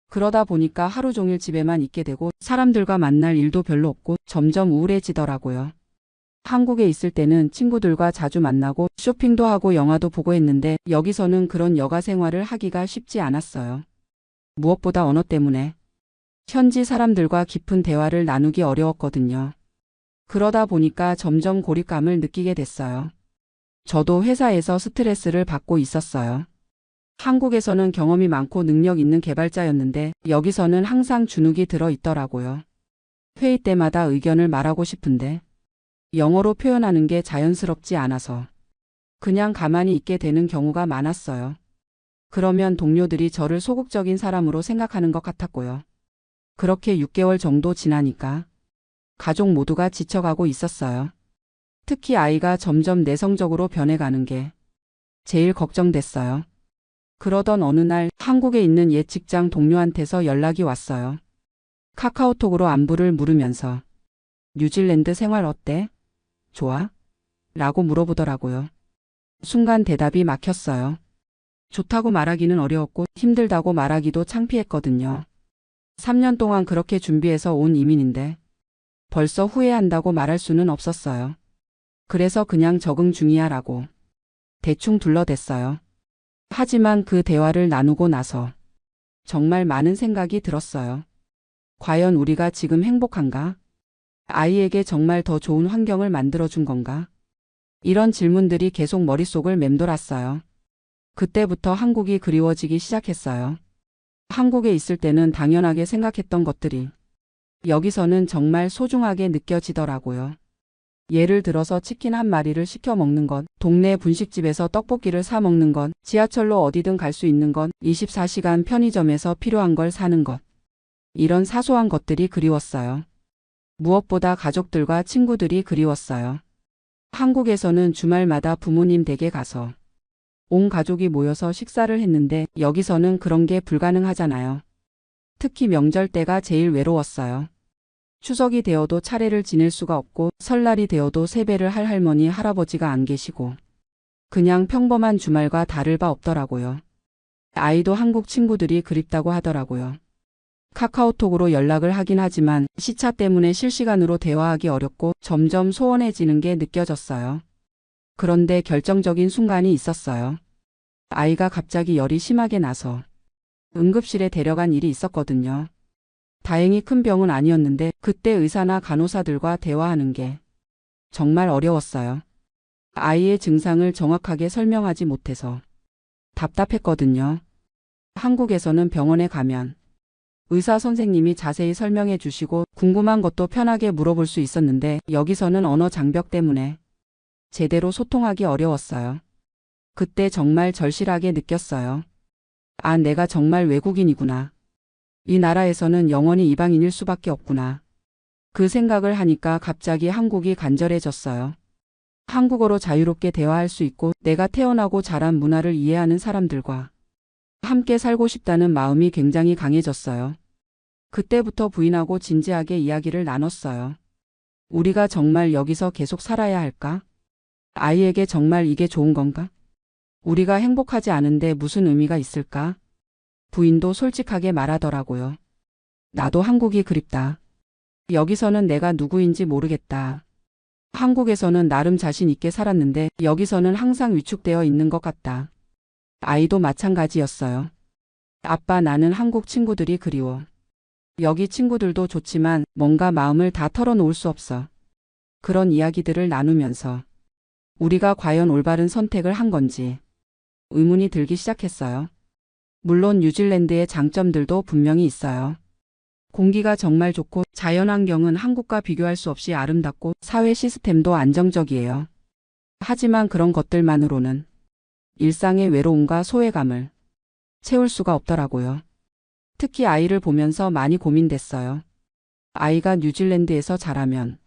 그러다 보니까 하루 종일 집에만 있게 되고 사람들과 만날 일도 별로 없고 점점 우울해지더라고요. 한국에 있을 때는 친구들과 자주 만나고 쇼핑도 하고 영화도 보고 했는데 여기서는 그런 여가 생활을 하기가 쉽지 않았어요. 무엇보다 언어 때문에 현지 사람들과 깊은 대화를 나누기 어려웠거든요. 그러다 보니까 점점 고립감을 느끼게 됐어요. 저도 회사에서 스트레스를 받고 있었어요. 한국에서는 경험이 많고 능력 있는 개발자였는데 여기서는 항상 주눅이 들어 있더라고요. 회의 때마다 의견을 말하고 싶은데 영어로 표현하는 게 자연스럽지 않아서 그냥 가만히 있게 되는 경우가 많았어요. 그러면 동료들이 저를 소극적인 사람으로 생각하는 것 같았고요. 그렇게 6개월 정도 지나니까 가족 모두가 지쳐가고 있었어요. 특히 아이가 점점 내성적으로 변해가는 게 제일 걱정됐어요. 그러던 어느 날 한국에 있는 옛 직장 동료한테서 연락이 왔어요. 카카오톡으로 안부를 물으면서 뉴질랜드 생활 어때? 좋아? 라고 물어보더라고요. 순간 대답이 막혔어요. 좋다고 말하기는 어려웠고 힘들다고 말하기도 창피했거든요. 3년 동안 그렇게 준비해서 온 이민인데 벌써 후회한다고 말할 수는 없었어요. 그래서 그냥 적응 중이야 라고 대충 둘러댔어요. 하지만 그 대화를 나누고 나서 정말 많은 생각이 들었어요. 과연 우리가 지금 행복한가? 아이에게 정말 더 좋은 환경을 만들어준 건가? 이런 질문들이 계속 머릿속을 맴돌았어요. 그때부터 한국이 그리워지기 시작했어요. 한국에 있을 때는 당연하게 생각했던 것들이 여기서는 정말 소중하게 느껴지더라고요. 예를 들어서 치킨 한 마리를 시켜 먹는 것, 동네 분식집에서 떡볶이를 사 먹는 것, 지하철로 어디든 갈 수 있는 것, 24시간 편의점에서 필요한 걸 사는 것. 이런 사소한 것들이 그리웠어요. 무엇보다 가족들과 친구들이 그리웠어요. 한국에서는 주말마다 부모님 댁에 가서 온 가족이 모여서 식사를 했는데 여기서는 그런 게 불가능하잖아요. 특히 명절 때가 제일 외로웠어요. 추석이 되어도 차례를 지낼 수가 없고 설날이 되어도 세배를 할 할머니, 할아버지가 안 계시고 그냥 평범한 주말과 다를 바 없더라고요. 아이도 한국 친구들이 그립다고 하더라고요. 카카오톡으로 연락을 하긴 하지만 시차 때문에 실시간으로 대화하기 어렵고 점점 소원해지는 게 느껴졌어요. 그런데 결정적인 순간이 있었어요. 아이가 갑자기 열이 심하게 나서 응급실에 데려간 일이 있었거든요. 다행히 큰 병은 아니었는데 그때 의사나 간호사들과 대화하는 게 정말 어려웠어요. 아이의 증상을 정확하게 설명하지 못해서 답답했거든요. 한국에서는 병원에 가면 의사 선생님이 자세히 설명해 주시고 궁금한 것도 편하게 물어볼 수 있었는데 여기서는 언어 장벽 때문에 제대로 소통하기 어려웠어요. 그때 정말 절실하게 느꼈어요. 아, 내가 정말 외국인이구나. 이 나라에서는 영원히 이방인일 수밖에 없구나. 그 생각을 하니까 갑자기 한국이 간절해졌어요. 한국어로 자유롭게 대화할 수 있고 내가 태어나고 자란 문화를 이해하는 사람들과 함께 살고 싶다는 마음이 굉장히 강해졌어요. 그때부터 부인하고 진지하게 이야기를 나눴어요. 우리가 정말 여기서 계속 살아야 할까? 아이에게 정말 이게 좋은 건가? 우리가 행복하지 않은데 무슨 의미가 있을까? 부인도 솔직하게 말하더라고요. 나도 한국이 그립다. 여기서는 내가 누구인지 모르겠다. 한국에서는 나름 자신 있게 살았는데 여기서는 항상 위축되어 있는 것 같다. 아이도 마찬가지였어요. 아빠, 나는 한국 친구들이 그리워. 여기 친구들도 좋지만 뭔가 마음을 다 털어놓을 수 없어. 그런 이야기들을 나누면서 우리가 과연 올바른 선택을 한 건지 의문이 들기 시작했어요. 물론 뉴질랜드의 장점들도 분명히 있어요. 공기가 정말 좋고 자연환경은 한국과 비교할 수 없이 아름답고 사회 시스템도 안정적이에요. 하지만 그런 것들만으로는 일상의 외로움과 소외감을 채울 수가 없더라고요. 특히 아이를 보면서 많이 고민됐어요. 아이가 뉴질랜드에서 자라면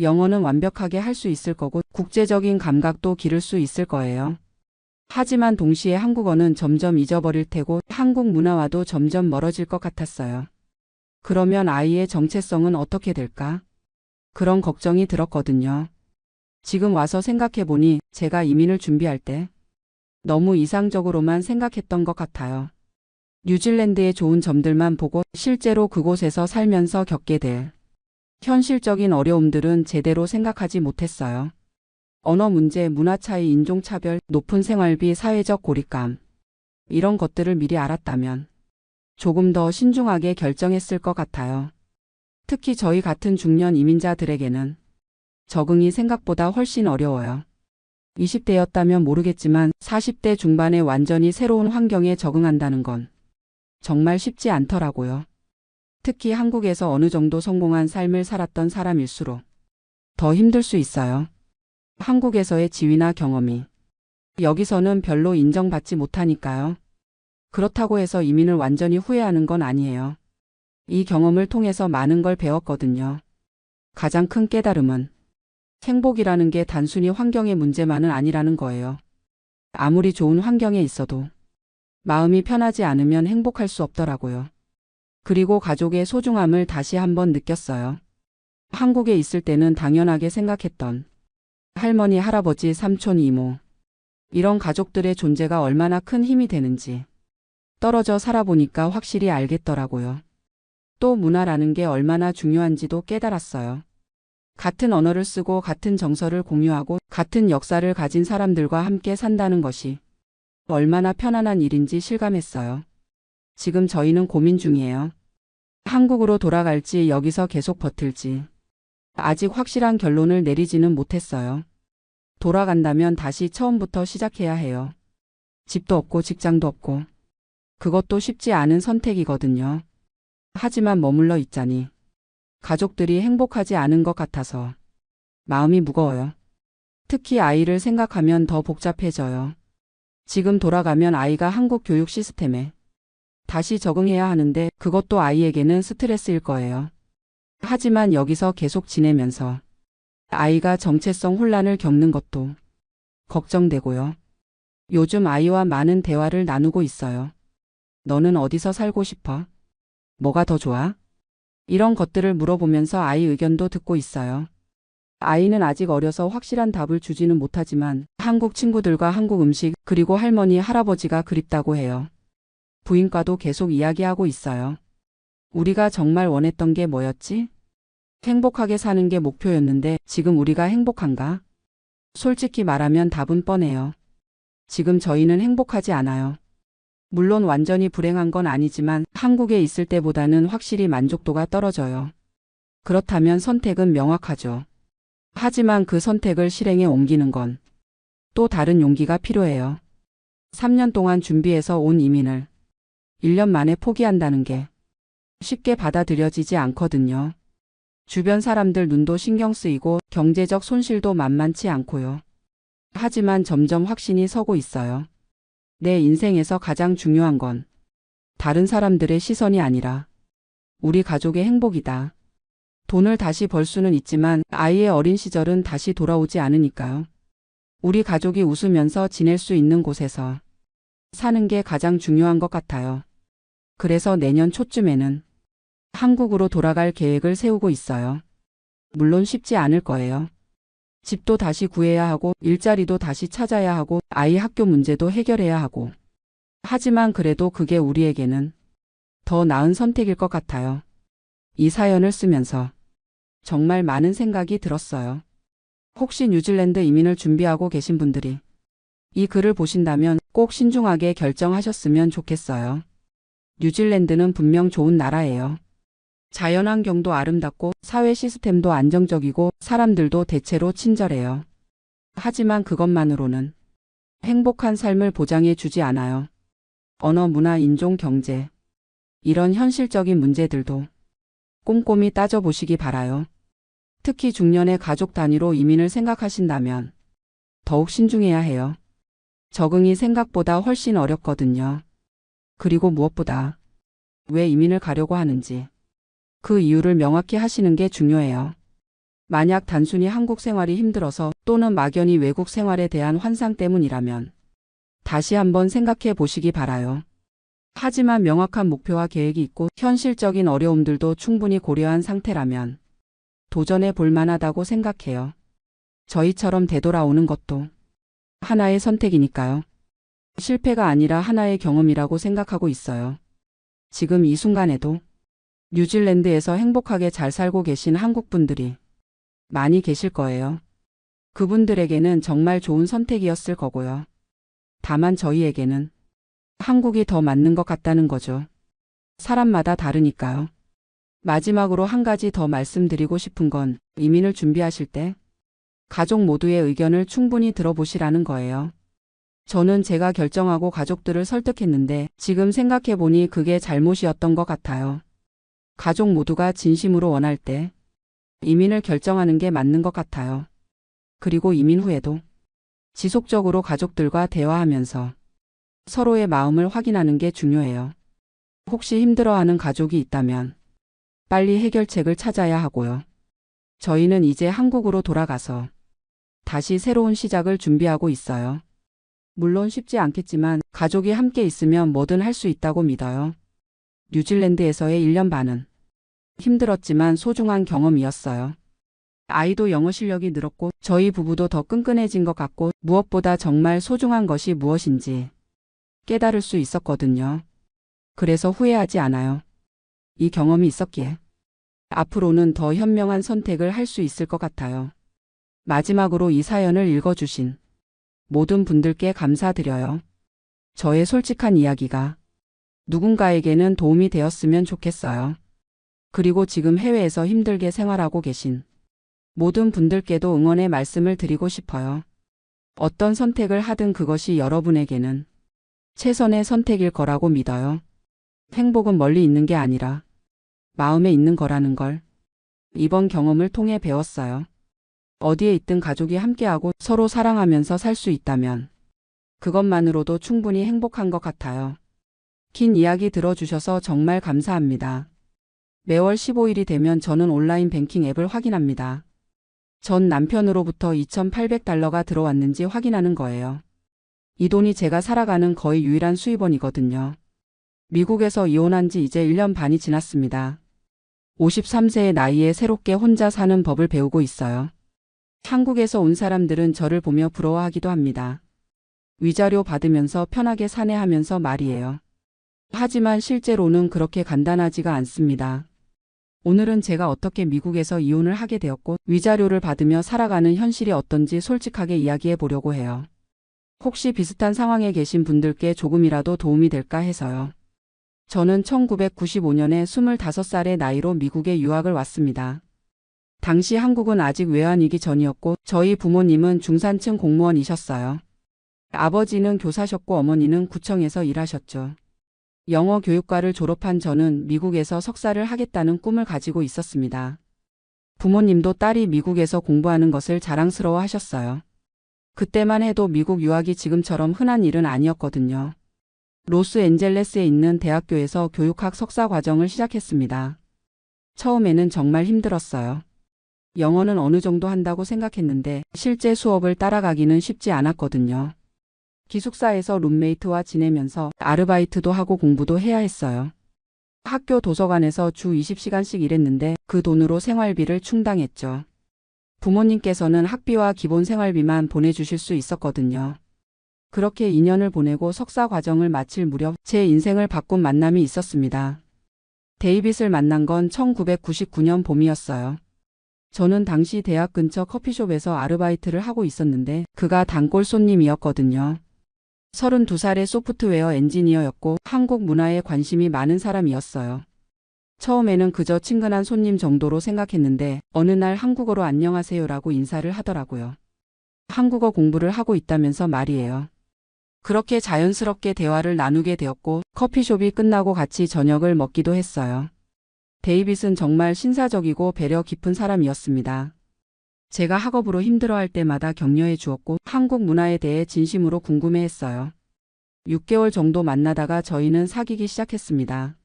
영어는 완벽하게 할 수 있을 거고 국제적인 감각도 기를 수 있을 거예요. 하지만 동시에 한국어는 점점 잊어버릴 테고 한국 문화와도 점점 멀어질 것 같았어요. 그러면 아이의 정체성은 어떻게 될까? 그런 걱정이 들었거든요. 지금 와서 생각해보니 제가 이민을 준비할 때 너무 이상적으로만 생각했던 것 같아요. 뉴질랜드의 좋은 점들만 보고 실제로 그곳에서 살면서 겪게 될 현실적인 어려움들은 제대로 생각하지 못했어요. 언어 문제, 문화 차이, 인종 차별, 높은 생활비, 사회적 고립감. 이런 것들을 미리 알았다면 조금 더 신중하게 결정했을 것 같아요. 특히 저희 같은 중년 이민자들에게는 적응이 생각보다 훨씬 어려워요. 20대였다면 모르겠지만 40대 중반에 완전히 새로운 환경에 적응한다는 건 정말 쉽지 않더라고요. 특히 한국에서 어느 정도 성공한 삶을 살았던 사람일수록 더 힘들 수 있어요. 한국에서의 지위나 경험이 여기서는 별로 인정받지 못하니까요. 그렇다고 해서 이민을 완전히 후회하는 건 아니에요. 이 경험을 통해서 많은 걸 배웠거든요. 가장 큰 깨달음은 행복이라는 게 단순히 환경의 문제만은 아니라는 거예요. 아무리 좋은 환경에 있어도 마음이 편하지 않으면 행복할 수 없더라고요. 그리고 가족의 소중함을 다시 한번 느꼈어요. 한국에 있을 때는 당연하게 생각했던 할머니, 할아버지, 삼촌, 이모 이런 가족들의 존재가 얼마나 큰 힘이 되는지 떨어져 살아보니까 확실히 알겠더라고요. 또 문화라는 게 얼마나 중요한지도 깨달았어요. 같은 언어를 쓰고 같은 정서를 공유하고 같은 역사를 가진 사람들과 함께 산다는 것이 얼마나 편안한 일인지 실감했어요. 지금 저희는 고민 중이에요. 한국으로 돌아갈지 여기서 계속 버틸지. 아직 확실한 결론을 내리지는 못했어요. 돌아간다면 다시 처음부터 시작해야 해요. 집도 없고 직장도 없고. 그것도 쉽지 않은 선택이거든요. 하지만 머물러 있자니 가족들이 행복하지 않은 것 같아서 마음이 무거워요. 특히 아이를 생각하면 더 복잡해져요. 지금 돌아가면 아이가 한국 교육 시스템에 다시 적응해야 하는데 그것도 아이에게는 스트레스일 거예요. 하지만 여기서 계속 지내면서 아이가 정체성 혼란을 겪는 것도 걱정되고요. 요즘 아이와 많은 대화를 나누고 있어요. 너는 어디서 살고 싶어? 뭐가 더 좋아? 이런 것들을 물어보면서 아이 의견도 듣고 있어요. 아이는 아직 어려서 확실한 답을 주지는 못하지만 한국 친구들과 한국 음식 그리고 할머니, 할아버지가 그립다고 해요. 부인과도 계속 이야기하고 있어요. 우리가 정말 원했던 게 뭐였지? 행복하게 사는 게 목표였는데 지금 우리가 행복한가? 솔직히 말하면 답은 뻔해요. 지금 저희는 행복하지 않아요. 물론 완전히 불행한 건 아니지만 한국에 있을 때보다는 확실히 만족도가 떨어져요. 그렇다면 선택은 명확하죠. 하지만 그 선택을 실행에 옮기는 건 또 다른 용기가 필요해요. 3년 동안 준비해서 온 이민을 1년 만에 포기한다는 게 쉽게 받아들여지지 않거든요. 주변 사람들 눈도 신경 쓰이고 경제적 손실도 만만치 않고요. 하지만 점점 확신이 서고 있어요. 내 인생에서 가장 중요한 건 다른 사람들의 시선이 아니라 우리 가족의 행복이다. 돈을 다시 벌 수는 있지만 아이의 어린 시절은 다시 돌아오지 않으니까요. 우리 가족이 웃으면서 지낼 수 있는 곳에서 사는 게 가장 중요한 것 같아요. 그래서 내년 초쯤에는 한국으로 돌아갈 계획을 세우고 있어요. 물론 쉽지 않을 거예요. 집도 다시 구해야 하고 일자리도 다시 찾아야 하고 아이 학교 문제도 해결해야 하고. 하지만 그래도 그게 우리에게는 더 나은 선택일 것 같아요. 이 사연을 쓰면서 정말 많은 생각이 들었어요. 혹시 뉴질랜드 이민을 준비하고 계신 분들이 이 글을 보신다면 꼭 신중하게 결정하셨으면 좋겠어요. 뉴질랜드는 분명 좋은 나라예요. 자연환경도 아름답고 사회 시스템도 안정적이고 사람들도 대체로 친절해요. 하지만 그것만으로는 행복한 삶을 보장해 주지 않아요. 언어, 문화, 인종, 경제 이런 현실적인 문제들도 꼼꼼히 따져보시기 바라요. 특히 중년의 가족 단위로 이민을 생각하신다면 더욱 신중해야 해요. 적응이 생각보다 훨씬 어렵거든요. 그리고 무엇보다 왜 이민을 가려고 하는지 그 이유를 명확히 하시는 게 중요해요. 만약 단순히 한국 생활이 힘들어서 또는 막연히 외국 생활에 대한 환상 때문이라면 다시 한번 생각해 보시기 바라요. 하지만 명확한 목표와 계획이 있고 현실적인 어려움들도 충분히 고려한 상태라면 도전해 볼 만하다고 생각해요. 저희처럼 되돌아오는 것도 하나의 선택이니까요. 실패가 아니라 하나의 경험이라고 생각하고 있어요. 지금 이 순간에도 뉴질랜드에서 행복하게 잘 살고 계신 한국 분들이 많이 계실 거예요. 그분들에게는 정말 좋은 선택이었을 거고요. 다만 저희에게는 한국이 더 맞는 것 같다는 거죠. 사람마다 다르니까요. 마지막으로 한 가지 더 말씀드리고 싶은 건 이민을 준비하실 때 가족 모두의 의견을 충분히 들어보시라는 거예요. 저는 제가 결정하고 가족들을 설득했는데 지금 생각해보니 그게 잘못이었던 것 같아요. 가족 모두가 진심으로 원할 때 이민을 결정하는 게 맞는 것 같아요. 그리고 이민 후에도 지속적으로 가족들과 대화하면서 서로의 마음을 확인하는 게 중요해요. 혹시 힘들어하는 가족이 있다면 빨리 해결책을 찾아야 하고요. 저희는 이제 한국으로 돌아가서 다시 새로운 시작을 준비하고 있어요. 물론 쉽지 않겠지만 가족이 함께 있으면 뭐든 할 수 있다고 믿어요. 뉴질랜드에서의 1년 반은 힘들었지만 소중한 경험이었어요. 아이도 영어 실력이 늘었고 저희 부부도 더 끈끈해진 것 같고 무엇보다 정말 소중한 것이 무엇인지 깨달을 수 있었거든요. 그래서 후회하지 않아요. 이 경험이 있었기에 앞으로는 더 현명한 선택을 할 수 있을 것 같아요. 마지막으로 이 사연을 읽어주신 모든 분들께 감사드려요. 저의 솔직한 이야기가 누군가에게는 도움이 되었으면 좋겠어요. 그리고 지금 해외에서 힘들게 생활하고 계신 모든 분들께도 응원의 말씀을 드리고 싶어요. 어떤 선택을 하든 그것이 여러분에게는 최선의 선택일 거라고 믿어요. 행복은 멀리 있는 게 아니라 마음에 있는 거라는 걸 이번 경험을 통해 배웠어요. 어디에 있든 가족이 함께하고 서로 사랑하면서 살 수 있다면 그것만으로도 충분히 행복한 것 같아요. 긴 이야기 들어주셔서 정말 감사합니다. 매월 15일이 되면 저는 온라인 뱅킹 앱을 확인합니다. 전 남편으로부터 $2,800가 들어왔는지 확인하는 거예요. 이 돈이 제가 살아가는 거의 유일한 수입원이거든요. 미국에서 이혼한 지 이제 1년 반이 지났습니다. 53세의 나이에 새롭게 혼자 사는 법을 배우고 있어요. 한국에서 온 사람들은 저를 보며 부러워하기도 합니다. 위자료 받으면서 편하게 사네 하면서 말이에요. 하지만 실제로는 그렇게 간단하지가 않습니다. 오늘은 제가 어떻게 미국에서 이혼을 하게 되었고 위자료를 받으며 살아가는 현실이 어떤지 솔직하게 이야기해 보려고 해요. 혹시 비슷한 상황에 계신 분들께 조금이라도 도움이 될까 해서요. 저는 1995년에 25살의 나이로 미국에 유학을 왔습니다. 당시 한국은 아직 외환위기 전이었고 저희 부모님은 중산층 공무원이셨어요. 아버지는 교사셨고 어머니는 구청에서 일하셨죠. 영어 교육과를 졸업한 저는 미국에서 석사를 하겠다는 꿈을 가지고 있었습니다. 부모님도 딸이 미국에서 공부하는 것을 자랑스러워 하셨어요. 그때만 해도 미국 유학이 지금처럼 흔한 일은 아니었거든요. 로스앤젤레스에 있는 대학교에서 교육학 석사 과정을 시작했습니다. 처음에는 정말 힘들었어요. 영어는 어느 정도 한다고 생각했는데 실제 수업을 따라가기는 쉽지 않았거든요. 기숙사에서 룸메이트와 지내면서 아르바이트도 하고 공부도 해야 했어요. 학교 도서관에서 주 20시간씩 일했는데 그 돈으로 생활비를 충당했죠. 부모님께서는 학비와 기본 생활비만 보내주실 수 있었거든요. 그렇게 2년을 보내고 석사 과정을 마칠 무렵 제 인생을 바꾼 만남이 있었습니다. 데이빗을 만난 건 1999년 봄이었어요. 저는 당시 대학 근처 커피숍에서 아르바이트를 하고 있었는데 그가 단골 손님이었거든요. 32살의 소프트웨어 엔지니어였고 한국 문화에 관심이 많은 사람이었어요. 처음에는 그저 친근한 손님 정도로 생각했는데 어느 날 한국어로 안녕하세요라고 인사를 하더라고요. 한국어 공부를 하고 있다면서 말이에요. 그렇게 자연스럽게 대화를 나누게 되었고 커피숍이 끝나고 같이 저녁을 먹기도 했어요. 데이빗은 정말 신사적이고 배려 깊은 사람이었습니다. 제가 학업으로 힘들어할 때마다 격려해 주었고 한국 문화에 대해 진심으로 궁금해했어요. 6개월 정도 만나다가 저희는 사귀기 시작했습니다.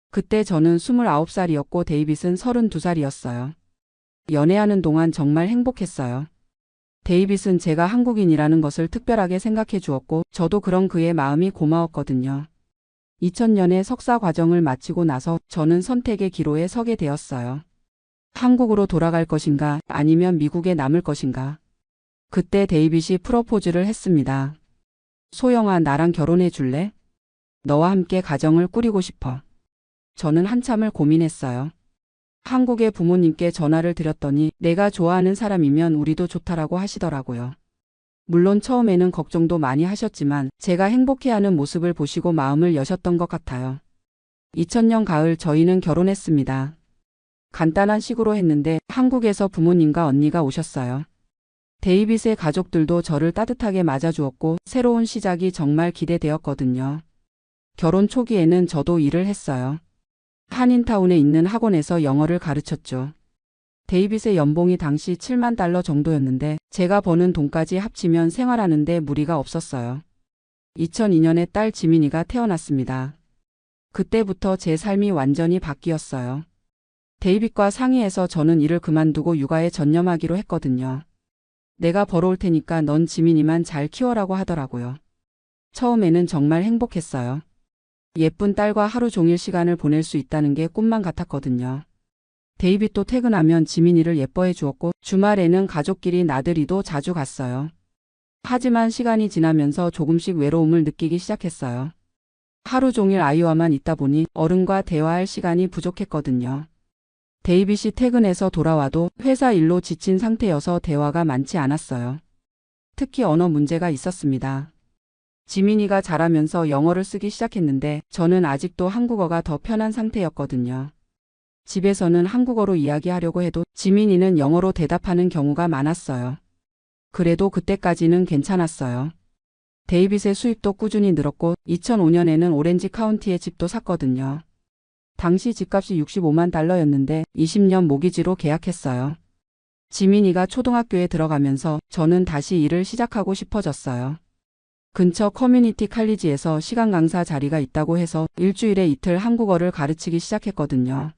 그때 저는 29살이었고 데이빗은 32살이었어요. 연애하는 동안 정말 행복했어요. 데이빗은 제가 한국인이라는 것을 특별하게 생각해 주었고 저도 그런 그의 마음이 고마웠거든요. 2000년에 석사 과정을 마치고 나서 저는 선택의 기로에 서게 되었어요. 한국으로 돌아갈 것인가 아니면 미국에 남을 것인가. 그때 데이빗이 프러포즈를 했습니다. 소영아, 나랑 결혼해 줄래? 너와 함께 가정을 꾸리고 싶어. 저는 한참을 고민했어요. 한국의 부모님께 전화를 드렸더니 내가 좋아하는 사람이면 우리도 좋다라고 하시더라고요. 물론 처음에는 걱정도 많이 하셨지만 제가 행복해하는 모습을 보시고 마음을 여셨던 것 같아요. 2000년 가을 저희는 결혼했습니다. 간단한 식으로 했는데 한국에서 부모님과 언니가 오셨어요. 데이빗의 가족들도 저를 따뜻하게 맞아주었고 새로운 시작이 정말 기대되었거든요. 결혼 초기에는 저도 일을 했어요. 한인타운에 있는 학원에서 영어를 가르쳤죠. 데이빗의 연봉이 당시 7만 달러 정도였는데 제가 버는 돈까지 합치면 생활하는데 무리가 없었어요. 2002년에 딸 지민이가 태어났습니다. 그때부터 제 삶이 완전히 바뀌었어요. 데이빗과 상의해서 저는 일을 그만두고 육아에 전념하기로 했거든요. 내가 벌어올 테니까 넌 지민이만 잘 키워라고 하더라고요. 처음에는 정말 행복했어요. 예쁜 딸과 하루 종일 시간을 보낼 수 있다는 게 꿈만 같았거든요. 데이빗도 퇴근하면 지민이를 예뻐해 주었고 주말에는 가족끼리 나들이도 자주 갔어요. 하지만 시간이 지나면서 조금씩 외로움을 느끼기 시작했어요. 하루 종일 아이와만 있다 보니 어른과 대화할 시간이 부족했거든요. 데이빗이 퇴근해서 돌아와도 회사 일로 지친 상태여서 대화가 많지 않았어요. 특히 언어 문제가 있었습니다. 지민이가 자라면서 영어를 쓰기 시작했는데 저는 아직도 한국어가 더 편한 상태였거든요. 집에서는 한국어로 이야기하려고 해도 지민이는 영어로 대답하는 경우가 많았어요. 그래도 그때까지는 괜찮았어요. 데이빗의 수입도 꾸준히 늘었고 2005년에는 오렌지 카운티에 집도 샀거든요. 당시 집값이 65만 달러였는데 20년 모기지로 계약했어요. 지민이가 초등학교에 들어가면서 저는 다시 일을 시작하고 싶어졌어요. 근처 커뮤니티 칼리지에서 시간 강사 자리가 있다고 해서 일주일에 이틀 한국어를 가르치기 시작했거든요.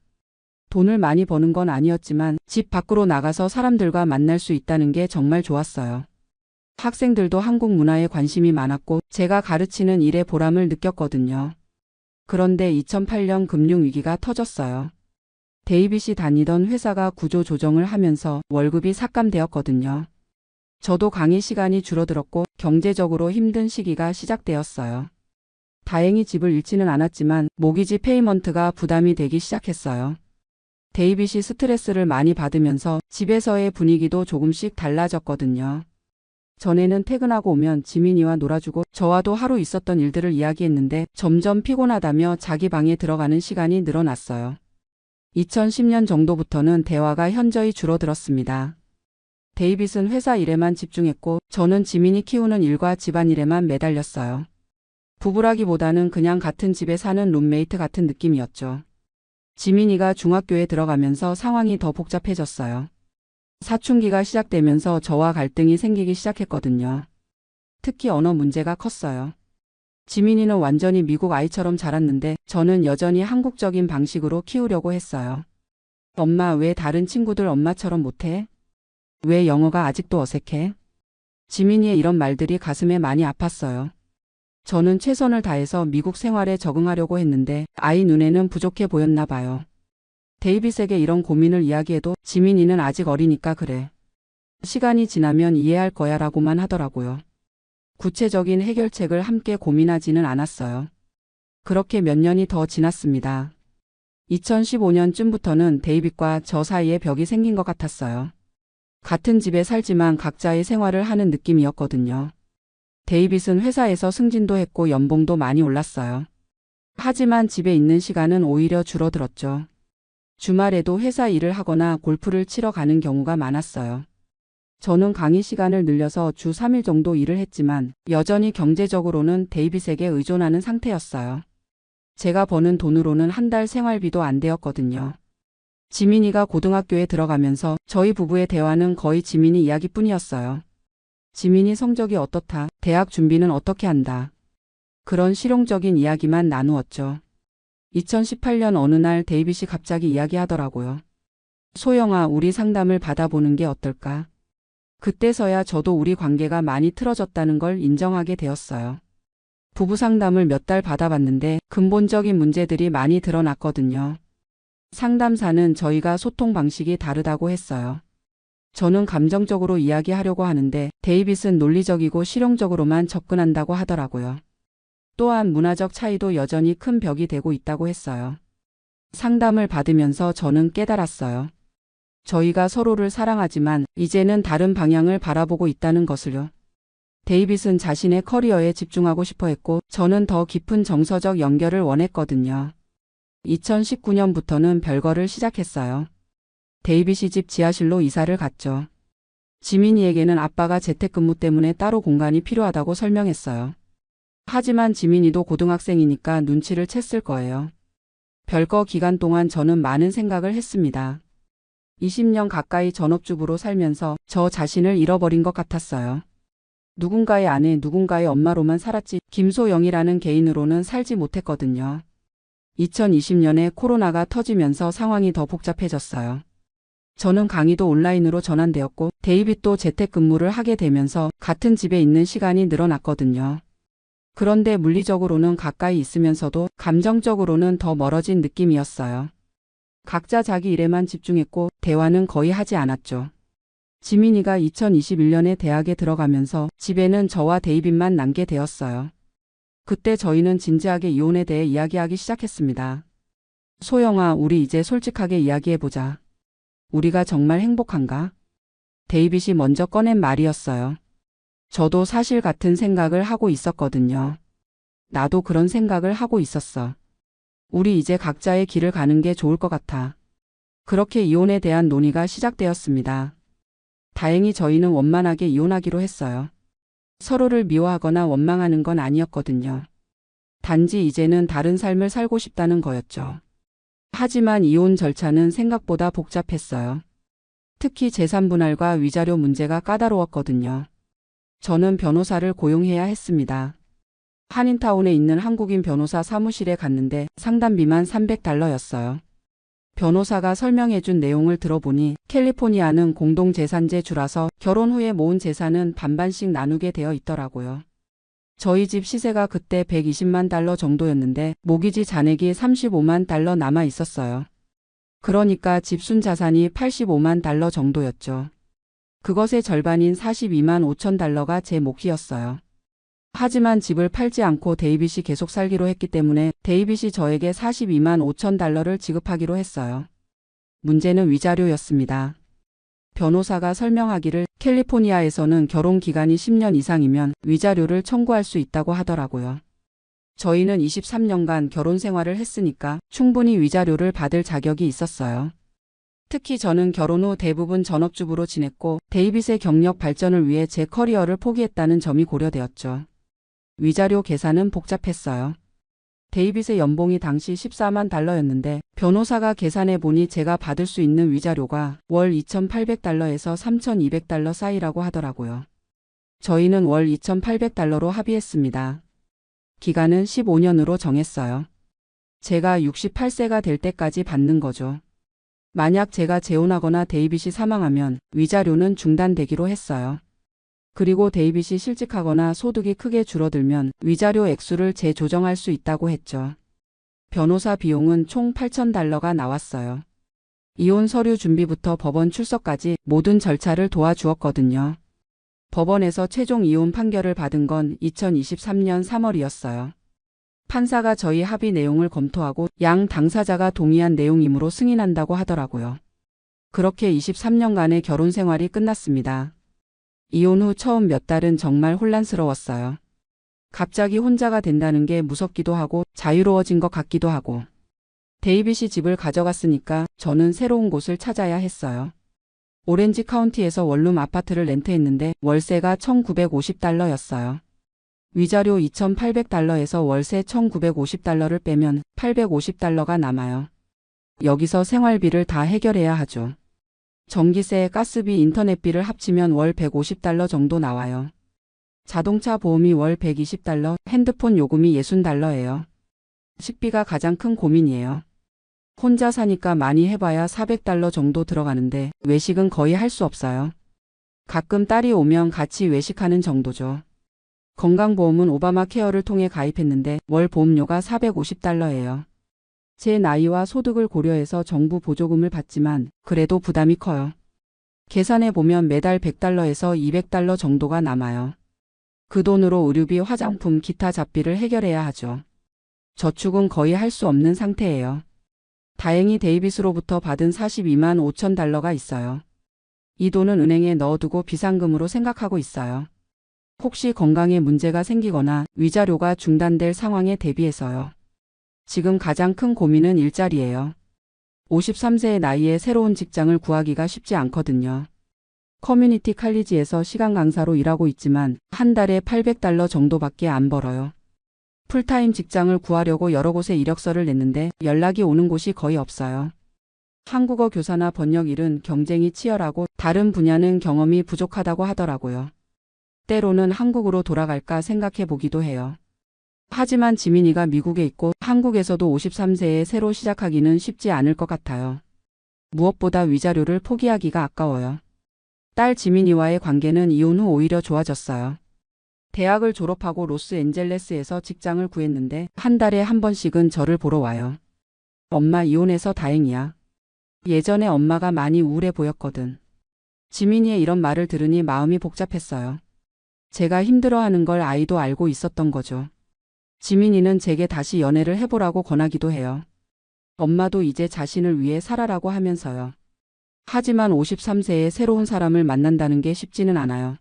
돈을 많이 버는 건 아니었지만 집 밖으로 나가서 사람들과 만날 수 있다는 게 정말 좋았어요. 학생들도 한국 문화에 관심이 많았고 제가 가르치는 일에 보람을 느꼈거든요. 그런데 2008년 금융위기가 터졌어요. 데이빗이 다니던 회사가 구조 조정을 하면서 월급이 삭감되었거든요. 저도 강의 시간이 줄어들었고 경제적으로 힘든 시기가 시작되었어요. 다행히 집을 잃지는 않았지만 모기지 페이먼트가 부담이 되기 시작했어요. 데이빗이 스트레스를 많이 받으면서 집에서의 분위기도 조금씩 달라졌거든요. 전에는 퇴근하고 오면 지민이와 놀아주고 저와도 하루 있었던 일들을 이야기했는데 점점 피곤하다며 자기 방에 들어가는 시간이 늘어났어요. 2010년 정도부터는 대화가 현저히 줄어들었습니다. 데이빗은 회사 일에만 집중했고 저는 지민이 키우는 일과 집안일에만 매달렸어요. 부부라기보다는 그냥 같은 집에 사는 룸메이트 같은 느낌이었죠. 지민이가 중학교에 들어가면서 상황이 더 복잡해졌어요. 사춘기가 시작되면서 저와 갈등이 생기기 시작했거든요. 특히 언어 문제가 컸어요. 지민이는 완전히 미국 아이처럼 자랐는데 저는 여전히 한국적인 방식으로 키우려고 했어요. 엄마, 왜 다른 친구들 엄마처럼 못해? 왜 영어가 아직도 어색해? 지민이의 이런 말들이 가슴에 많이 아팠어요. 저는 최선을 다해서 미국 생활에 적응하려고 했는데 아이 눈에는 부족해 보였나 봐요. 데이빗에게 이런 고민을 이야기해도 지민이는 아직 어리니까 그래. 시간이 지나면 이해할 거야 라고만 하더라고요. 구체적인 해결책을 함께 고민하지는 않았어요. 그렇게 몇 년이 더 지났습니다. 2015년쯤부터는 데이빗과 저 사이에 벽이 생긴 것 같았어요. 같은 집에 살지만 각자의 생활을 하는 느낌이었거든요. 데이빗은 회사에서 승진도 했고 연봉도 많이 올랐어요. 하지만 집에 있는 시간은 오히려 줄어들었죠. 주말에도 회사 일을 하거나 골프를 치러 가는 경우가 많았어요. 저는 강의 시간을 늘려서 주 3일 정도 일을 했지만 여전히 경제적으로는 데이빗에게 의존하는 상태였어요. 제가 버는 돈으로는 한 달 생활비도 안 되었거든요. 지민이가 고등학교에 들어가면서 저희 부부의 대화는 거의 지민이 이야기뿐이었어요. 지민이 성적이 어떻다, 대학 준비는 어떻게 한다. 그런 실용적인 이야기만 나누었죠. 2018년 어느 날 데이빗이 갑자기 이야기하더라고요. 소영아, 우리 상담을 받아보는 게 어떨까? 그때서야 저도 우리 관계가 많이 틀어졌다는 걸 인정하게 되었어요. 부부 상담을 몇 달 받아봤는데 근본적인 문제들이 많이 드러났거든요. 상담사는 저희가 소통 방식이 다르다고 했어요. 저는 감정적으로 이야기하려고 하는데 데이빗은 논리적이고 실용적으로만 접근한다고 하더라고요. 또한 문화적 차이도 여전히 큰 벽이 되고 있다고 했어요. 상담을 받으면서 저는 깨달았어요. 저희가 서로를 사랑하지만 이제는 다른 방향을 바라보고 있다는 것을요. 데이빗은 자신의 커리어에 집중하고 싶어 했고 저는 더 깊은 정서적 연결을 원했거든요. 2019년부터는 별거를 시작했어요. 데이빗이 집 지하실로 이사를 갔죠. 지민이에게는 아빠가 재택근무 때문에 따로 공간이 필요하다고 설명했어요. 하지만 지민이도 고등학생이니까 눈치를 챘을 거예요. 별거 기간 동안 저는 많은 생각을 했습니다. 20년 가까이 전업주부로 살면서 저 자신을 잃어버린 것 같았어요. 누군가의 아내, 누군가의 엄마로만 살았지 김소영이라는 개인으로는 살지 못했거든요. 2020년에 코로나가 터지면서 상황이 더 복잡해졌어요. 저는 강의도 온라인으로 전환되었고 데이빗도 재택근무를 하게 되면서 같은 집에 있는 시간이 늘어났거든요. 그런데 물리적으로는 가까이 있으면서도 감정적으로는 더 멀어진 느낌이었어요. 각자 자기 일에만 집중했고 대화는 거의 하지 않았죠. 지민이가 2021년에 대학에 들어가면서 집에는 저와 데이빗만 남게 되었어요. 그때 저희는 진지하게 이혼에 대해 이야기하기 시작했습니다. 소영아, 우리 이제 솔직하게 이야기해보자. 우리가 정말 행복한가? 데이빗이 먼저 꺼낸 말이었어요. 저도 사실 같은 생각을 하고 있었거든요. 나도 그런 생각을 하고 있었어. 우리 이제 각자의 길을 가는 게 좋을 것 같아. 그렇게 이혼에 대한 논의가 시작되었습니다. 다행히 저희는 원만하게 이혼하기로 했어요. 서로를 미워하거나 원망하는 건 아니었거든요. 단지 이제는 다른 삶을 살고 싶다는 거였죠. 하지만 이혼 절차는 생각보다 복잡했어요. 특히 재산분할과 위자료 문제가 까다로웠거든요. 저는 변호사를 고용해야 했습니다. 한인타운에 있는 한국인 변호사 사무실에 갔는데 상담비만 $300였어요. 변호사가 설명해준 내용을 들어보니 캘리포니아는 공동재산제 주라서 결혼 후에 모은 재산은 반반씩 나누게 되어 있더라고요. 저희 집 시세가 그때 $120만 정도였는데 모기지 잔액이 $35만 남아 있었어요. 그러니까 집순 자산이 $85만 정도였죠. 그것의 절반인 $42만 5천 제 몫이었어요. 하지만 집을 팔지 않고 데이빗이 계속 살기로 했기 때문에 데이빗이 저에게 $42만 5천 지급하기로 했어요. 문제는 위자료였습니다. 변호사가 설명하기를 캘리포니아에서는 결혼 기간이 10년 이상이면 위자료를 청구할 수 있다고 하더라고요. 저희는 23년간 결혼 생활을 했으니까 충분히 위자료를 받을 자격이 있었어요. 특히 저는 결혼 후 대부분 전업주부로 지냈고 데이빗의 경력 발전을 위해 제 커리어를 포기했다는 점이 고려되었죠. 위자료 계산은 복잡했어요. 데이빗의 연봉이 당시 $14만 변호사가 계산해 보니 제가 받을 수 있는 위자료가 월 $2,800에서 $3,200 사이라고 하더라고요. 저희는 월 $2,800로 합의했습니다. 기간은 15년으로 정했어요. 제가 68세가 될 때까지 받는 거죠. 만약 제가 재혼하거나 데이빗이 사망하면 위자료는 중단되기로 했어요. 그리고 데이빗이 실직하거나 소득이 크게 줄어들면 위자료 액수를 재조정할 수 있다고 했죠. 변호사 비용은 총 $8,000가 나왔어요. 이혼 서류 준비부터 법원 출석까지 모든 절차를 도와주었거든요. 법원에서 최종 이혼 판결을 받은 건 2023년 3월이었어요. 판사가 저희 합의 내용을 검토하고 양 당사자가 동의한 내용이므로 승인한다고 하더라고요. 그렇게 23년간의 결혼 생활이 끝났습니다. 이혼 후 처음 몇 달은 정말 혼란스러웠어요. 갑자기 혼자가 된다는 게 무섭기도 하고 자유로워진 것 같기도 하고. 데이빗이 집을 가져갔으니까 저는 새로운 곳을 찾아야 했어요. 오렌지 카운티에서 원룸 아파트를 렌트했는데 월세가 $1,950였어요. 위자료 $2,800에서 월세 $1,950를 빼면 $850가 남아요. 여기서 생활비를 다 해결해야 하죠. 전기세, 가스비, 인터넷비를 합치면 월 $150 정도 나와요. 자동차 보험이 월 $120, 핸드폰 요금이 $60예요. 식비가 가장 큰 고민이에요. 혼자 사니까 많이 해봐야 $400 정도 들어가는데 외식은 거의 할 수 없어요. 가끔 딸이 오면 같이 외식하는 정도죠. 건강보험은 오바마 케어를 통해 가입했는데 월 보험료가 $450예요. 제 나이와 소득을 고려해서 정부 보조금을 받지만 그래도 부담이 커요. 계산해보면 매달 $100에서 $200 정도가 남아요. 그 돈으로 의류비, 화장품, 기타 잡비를 해결해야 하죠. 저축은 거의 할 수 없는 상태예요. 다행히 데이빗으로부터 받은 42만 5천 달러가 있어요. 이 돈은 은행에 넣어두고 비상금으로 생각하고 있어요. 혹시 건강에 문제가 생기거나 위자료가 중단될 상황에 대비해서요. 지금 가장 큰 고민은 일자리예요. 53세의 나이에 새로운 직장을 구하기가 쉽지 않거든요. 커뮤니티 칼리지에서 시간 강사로 일하고 있지만 한 달에 800달러 정도밖에 안 벌어요. 풀타임 직장을 구하려고 여러 곳에 이력서를 냈는데 연락이 오는 곳이 거의 없어요. 한국어 교사나 번역 일은 경쟁이 치열하고 다른 분야는 경험이 부족하다고 하더라고요. 때로는 한국으로 돌아갈까 생각해 보기도 해요. 하지만 지민이가 미국에 있고 한국에서도 53세에 새로 시작하기는 쉽지 않을 것 같아요. 무엇보다 위자료를 포기하기가 아까워요. 딸 지민이와의 관계는 이혼 후 오히려 좋아졌어요. 대학을 졸업하고 로스앤젤레스에서 직장을 구했는데 한 달에 한 번씩은 저를 보러 와요. 엄마 이혼해서 다행이야. 예전에 엄마가 많이 우울해 보였거든. 지민이의 이런 말을 들으니 마음이 복잡했어요. 제가 힘들어하는 걸 아이도 알고 있었던 거죠. 지민이는 제게 다시 연애를 해보라고 권하기도 해요. 엄마도 이제 자신을 위해 살아라고 하면서요. 하지만 53세에 새로운 사람을 만난다는 게 쉽지는 않아요.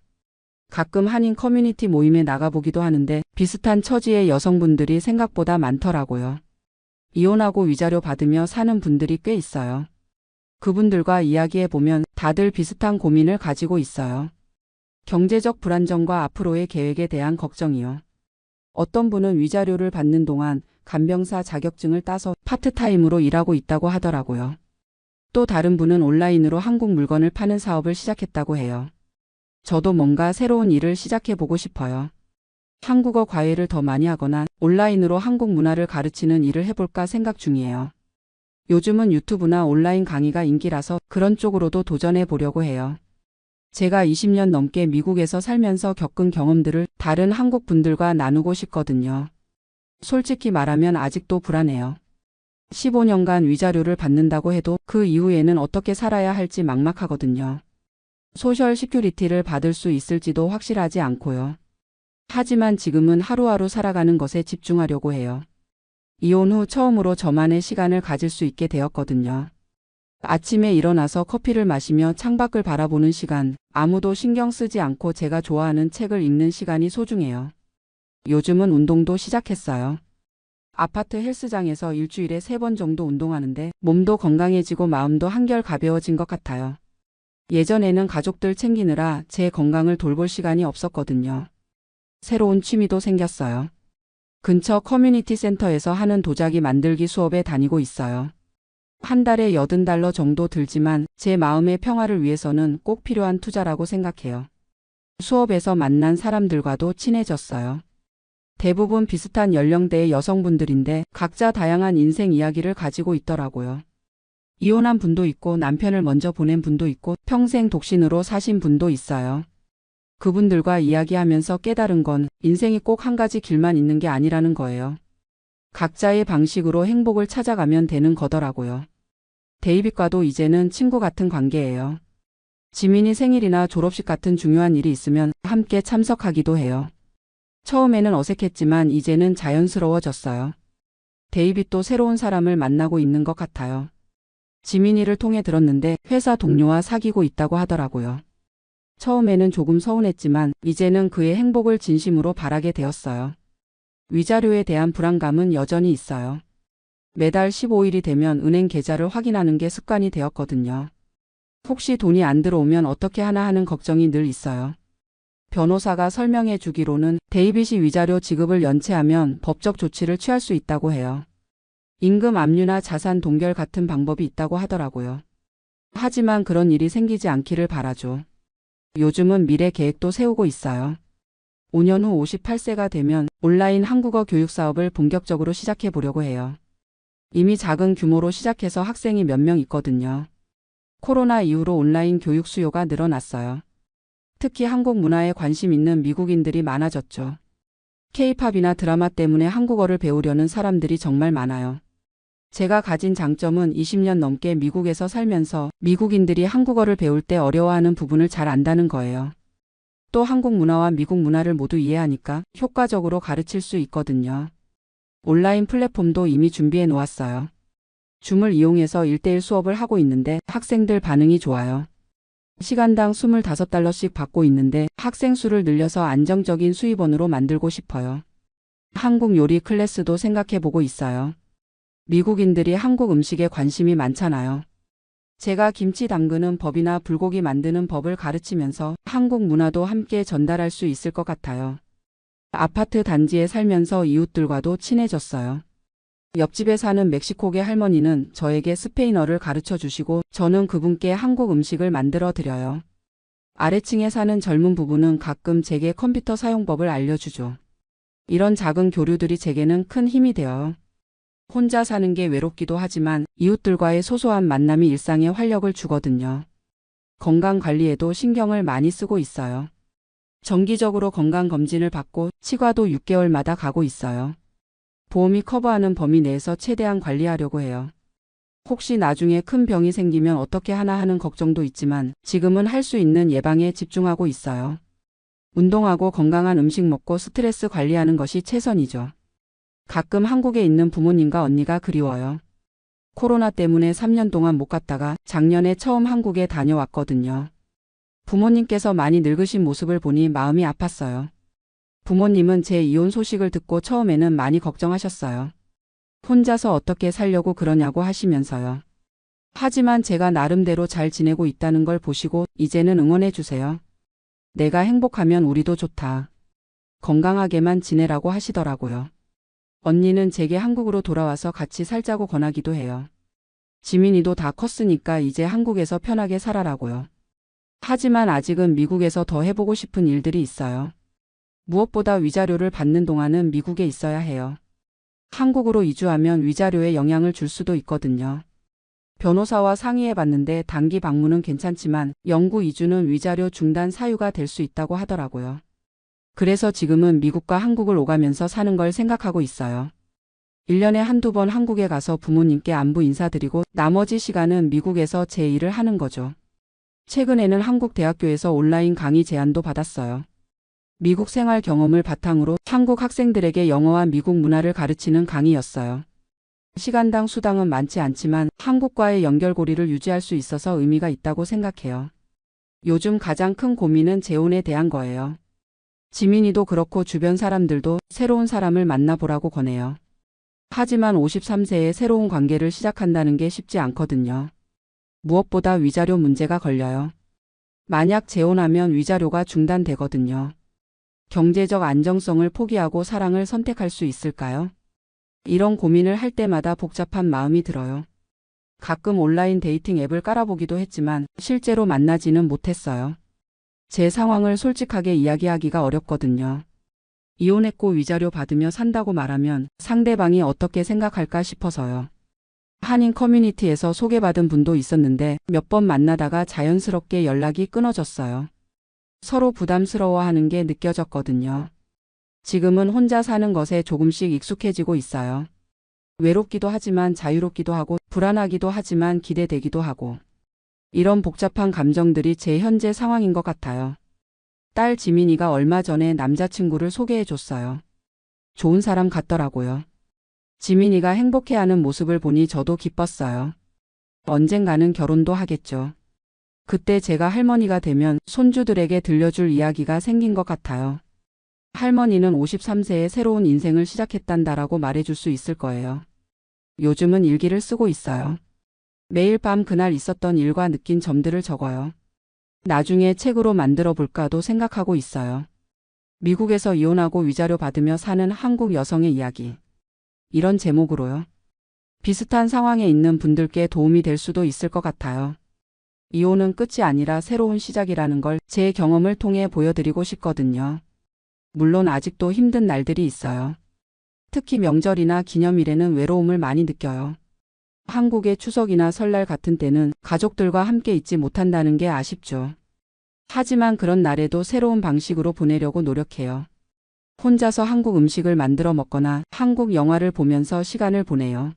가끔 한인 커뮤니티 모임에 나가보기도 하는데 비슷한 처지의 여성분들이 생각보다 많더라고요. 이혼하고 위자료 받으며 사는 분들이 꽤 있어요. 그분들과 이야기해보면 다들 비슷한 고민을 가지고 있어요. 경제적 불안정과 앞으로의 계획에 대한 걱정이요. 어떤 분은 위자료를 받는 동안 간병사 자격증을 따서 파트타임으로 일하고 있다고 하더라고요. 또 다른 분은 온라인으로 한국 물건을 파는 사업을 시작했다고 해요. 저도 뭔가 새로운 일을 시작해보고 싶어요. 한국어 과외를 더 많이 하거나 온라인으로 한국 문화를 가르치는 일을 해볼까 생각 중이에요. 요즘은 유튜브나 온라인 강의가 인기라서 그런 쪽으로도 도전해 보려고 해요. 제가 20년 넘게 미국에서 살면서 겪은 경험들을 다른 한국 분들과 나누고 싶거든요. 솔직히 말하면 아직도 불안해요. 15년간 위자료를 받는다고 해도 그 이후에는 어떻게 살아야 할지 막막하거든요. 소셜 시큐리티를 받을 수 있을지도 확실하지 않고요. 하지만 지금은 하루하루 살아가는 것에 집중하려고 해요. 이혼 후 처음으로 저만의 시간을 가질 수 있게 되었거든요. 아침에 일어나서 커피를 마시며 창밖을 바라보는 시간, 아무도 신경 쓰지 않고 제가 좋아하는 책을 읽는 시간이 소중해요. 요즘은 운동도 시작했어요. 아파트 헬스장에서 일주일에 3번 정도 운동하는데 몸도 건강해지고 마음도 한결 가벼워진 것 같아요. 예전에는 가족들 챙기느라 제 건강을 돌볼 시간이 없었거든요. 새로운 취미도 생겼어요. 근처 커뮤니티 센터에서 하는 도자기 만들기 수업에 다니고 있어요. 한 달에 80달러 정도 들지만 제 마음의 평화를 위해서는 꼭 필요한 투자라고 생각해요. 수업에서 만난 사람들과도 친해졌어요. 대부분 비슷한 연령대의 여성분들인데 각자 다양한 인생 이야기를 가지고 있더라고요. 이혼한 분도 있고 남편을 먼저 보낸 분도 있고 평생 독신으로 사신 분도 있어요. 그분들과 이야기하면서 깨달은 건 인생이 꼭 한 가지 길만 있는 게 아니라는 거예요. 각자의 방식으로 행복을 찾아가면 되는 거더라고요. 데이빗과도 이제는 친구 같은 관계예요. 지민이 생일이나 졸업식 같은 중요한 일이 있으면 함께 참석하기도 해요. 처음에는 어색했지만 이제는 자연스러워졌어요. 데이빗도 새로운 사람을 만나고 있는 것 같아요. 지민이를 통해 들었는데 회사 동료와 사귀고 있다고 하더라고요. 처음에는 조금 서운했지만 이제는 그의 행복을 진심으로 바라게 되었어요. 위자료에 대한 불안감은 여전히 있어요. 매달 15일이 되면 은행 계좌를 확인하는 게 습관이 되었거든요. 혹시 돈이 안 들어오면 어떻게 하나 하는 걱정이 늘 있어요. 변호사가 설명해 주기로는 데이빗이 위자료 지급을 연체하면 법적 조치를 취할 수 있다고 해요. 임금 압류나 자산 동결 같은 방법이 있다고 하더라고요. 하지만 그런 일이 생기지 않기를 바라죠. 요즘은 미래 계획도 세우고 있어요. 5년 후 58세가 되면 온라인 한국어 교육 사업을 본격적으로 시작해 보려고 해요. 이미 작은 규모로 시작해서 학생이 몇 명 있거든요. 코로나 이후로 온라인 교육 수요가 늘어났어요. 특히 한국 문화에 관심 있는 미국인들이 많아졌죠. K-팝이나 드라마 때문에 한국어를 배우려는 사람들이 정말 많아요. 제가 가진 장점은 20년 넘게 미국에서 살면서 미국인들이 한국어를 배울 때 어려워하는 부분을 잘 안다는 거예요. 또 한국 문화와 미국 문화를 모두 이해하니까 효과적으로 가르칠 수 있거든요. 온라인 플랫폼도 이미 준비해 놓았어요. 줌을 이용해서 1대1 수업을 하고 있는데 학생들 반응이 좋아요. 시간당 25달러씩 받고 있는데 학생 수를 늘려서 안정적인 수입원으로 만들고 싶어요. 한국 요리 클래스도 생각해보고 있어요. 미국인들이 한국 음식에 관심이 많잖아요. 제가 김치 담그는 법이나 불고기 만드는 법을 가르치면서 한국 문화도 함께 전달할 수 있을 것 같아요. 아파트 단지에 살면서 이웃들과도 친해졌어요. 옆집에 사는 멕시코계 할머니는 저에게 스페인어를 가르쳐 주시고 저는 그분께 한국 음식을 만들어 드려요. 아래층에 사는 젊은 부부는 가끔 제게 컴퓨터 사용법을 알려주죠. 이런 작은 교류들이 제게는 큰 힘이 되어요. 혼자 사는 게 외롭기도 하지만 이웃들과의 소소한 만남이 일상에 활력을 주거든요. 건강 관리에도 신경을 많이 쓰고 있어요. 정기적으로 건강검진을 받고 치과도 6개월마다 가고 있어요. 보험이 커버하는 범위 내에서 최대한 관리하려고 해요. 혹시 나중에 큰 병이 생기면 어떻게 하나 하는 걱정도 있지만 지금은 할 수 있는 예방에 집중하고 있어요. 운동하고 건강한 음식 먹고 스트레스 관리하는 것이 최선이죠. 가끔 한국에 있는 부모님과 언니가 그리워요. 코로나 때문에 3년 동안 못 갔다가 작년에 처음 한국에 다녀왔거든요. 부모님께서 많이 늙으신 모습을 보니 마음이 아팠어요. 부모님은 제 이혼 소식을 듣고 처음에는 많이 걱정하셨어요. 혼자서 어떻게 살려고 그러냐고 하시면서요. 하지만 제가 나름대로 잘 지내고 있다는 걸 보시고 이제는 응원해 주세요. 내가 행복하면 우리도 좋다. 건강하게만 지내라고 하시더라고요. 언니는 제게 한국으로 돌아와서 같이 살자고 권하기도 해요. 지민이도 다 컸으니까 이제 한국에서 편하게 살아라고요. 하지만 아직은 미국에서 더 해보고 싶은 일들이 있어요. 무엇보다 위자료를 받는 동안은 미국에 있어야 해요. 한국으로 이주하면 위자료에 영향을 줄 수도 있거든요. 변호사와 상의해봤는데 단기 방문은 괜찮지만 영구 이주는 위자료 중단 사유가 될 수 있다고 하더라고요. 그래서 지금은 미국과 한국을 오가면서 사는 걸 생각하고 있어요. 1년에 한두 번 한국에 가서 부모님께 안부 인사드리고 나머지 시간은 미국에서 제 일을 하는 거죠. 최근에는 한국 대학교에서 온라인 강의 제안도 받았어요. 미국 생활 경험을 바탕으로 한국 학생들에게 영어와 미국 문화를 가르치는 강의였어요. 시간당 수당은 많지 않지만 한국과의 연결고리를 유지할 수 있어서 의미가 있다고 생각해요. 요즘 가장 큰 고민은 재혼에 대한 거예요. 지민이도 그렇고 주변 사람들도 새로운 사람을 만나보라고 권해요. 하지만 53세에 새로운 관계를 시작한다는 게 쉽지 않거든요. 무엇보다 위자료 문제가 걸려요. 만약 재혼하면 위자료가 중단되거든요. 경제적 안정성을 포기하고 사랑을 선택할 수 있을까요? 이런 고민을 할 때마다 복잡한 마음이 들어요. 가끔 온라인 데이팅 앱을 깔아보기도 했지만 실제로 만나지는 못했어요. 제 상황을 솔직하게 이야기하기가 어렵거든요. 이혼했고 위자료 받으며 산다고 말하면 상대방이 어떻게 생각할까 싶어서요. 한인 커뮤니티에서 소개받은 분도 있었는데 몇 번 만나다가 자연스럽게 연락이 끊어졌어요. 서로 부담스러워하는 게 느껴졌거든요. 지금은 혼자 사는 것에 조금씩 익숙해지고 있어요. 외롭기도 하지만 자유롭기도 하고 불안하기도 하지만 기대되기도 하고 이런 복잡한 감정들이 제 현재 상황인 것 같아요. 딸 지민이가 얼마 전에 남자친구를 소개해 줬어요. 좋은 사람 같더라고요. 지민이가 행복해하는 모습을 보니 저도 기뻤어요. 언젠가는 결혼도 하겠죠. 그때 제가 할머니가 되면 손주들에게 들려줄 이야기가 생긴 것 같아요. 할머니는 53세에 새로운 인생을 시작했단다라고 말해줄 수 있을 거예요. 요즘은 일기를 쓰고 있어요. 매일 밤 그날 있었던 일과 느낀 점들을 적어요. 나중에 책으로 만들어 볼까도 생각하고 있어요. 미국에서 이혼하고 위자료 받으며 사는 한국 여성의 이야기. 이런 제목으로요. 비슷한 상황에 있는 분들께 도움이 될 수도 있을 것 같아요. 이혼은 끝이 아니라 새로운 시작이라는 걸 제 경험을 통해 보여드리고 싶거든요. 물론 아직도 힘든 날들이 있어요. 특히 명절이나 기념일에는 외로움을 많이 느껴요. 한국의 추석이나 설날 같은 때는 가족들과 함께 있지 못한다는 게 아쉽죠. 하지만 그런 날에도 새로운 방식으로 보내려고 노력해요. 혼자서 한국 음식을 만들어 먹거나 한국 영화를 보면서 시간을 보내요.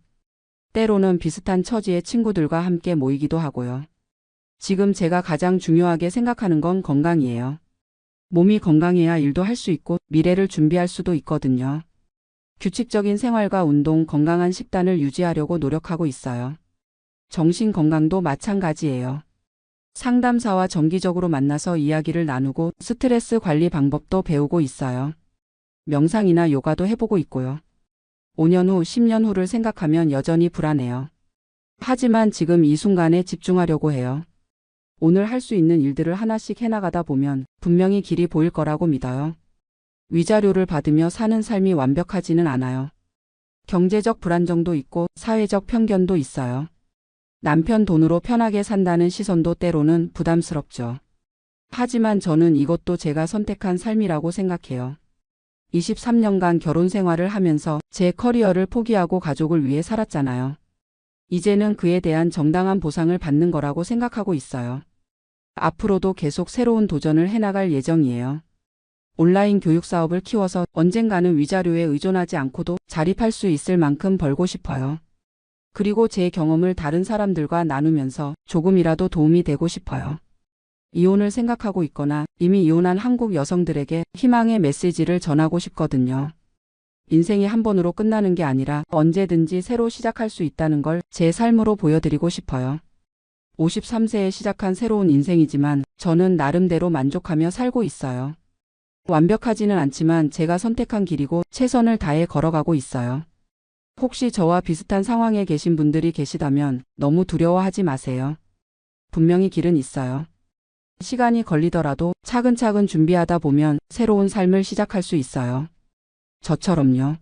때로는 비슷한 처지의 친구들과 함께 모이기도 하고요. 지금 제가 가장 중요하게 생각하는 건 건강이에요. 몸이 건강해야 일도 할 수 있고 미래를 준비할 수도 있거든요. 규칙적인 생활과 운동, 건강한 식단을 유지하려고 노력하고 있어요. 정신 건강도 마찬가지예요. 상담사와 정기적으로 만나서 이야기를 나누고 스트레스 관리 방법도 배우고 있어요. 명상이나 요가도 해보고 있고요. 5년 후, 10년 후를 생각하면 여전히 불안해요. 하지만 지금 이 순간에 집중하려고 해요. 오늘 할 수 있는 일들을 하나씩 해나가다 보면 분명히 길이 보일 거라고 믿어요. 위자료를 받으며 사는 삶이 완벽하지는 않아요. 경제적 불안정도 있고 사회적 편견도 있어요. 남편 돈으로 편하게 산다는 시선도 때로는 부담스럽죠. 하지만 저는 이것도 제가 선택한 삶이라고 생각해요. 23년간 결혼 생활을 하면서 제 커리어를 포기하고 가족을 위해 살았잖아요. 이제는 그에 대한 정당한 보상을 받는 거라고 생각하고 있어요. 앞으로도 계속 새로운 도전을 해나갈 예정이에요. 온라인 교육 사업을 키워서 언젠가는 위자료에 의존하지 않고도 자립할 수 있을 만큼 벌고 싶어요. 그리고 제 경험을 다른 사람들과 나누면서 조금이라도 도움이 되고 싶어요. 이혼을 생각하고 있거나 이미 이혼한 한국 여성들에게 희망의 메시지를 전하고 싶거든요. 인생이 한 번으로 끝나는 게 아니라 언제든지 새로 시작할 수 있다는 걸 제 삶으로 보여드리고 싶어요. 53세에 시작한 새로운 인생이지만 저는 나름대로 만족하며 살고 있어요. 완벽하지는 않지만 제가 선택한 길이고 최선을 다해 걸어가고 있어요. 혹시 저와 비슷한 상황에 계신 분들이 계시다면 너무 두려워하지 마세요. 분명히 길은 있어요. 시간이 걸리더라도 차근차근 준비하다 보면 새로운 삶을 시작할 수 있어요. 저처럼요.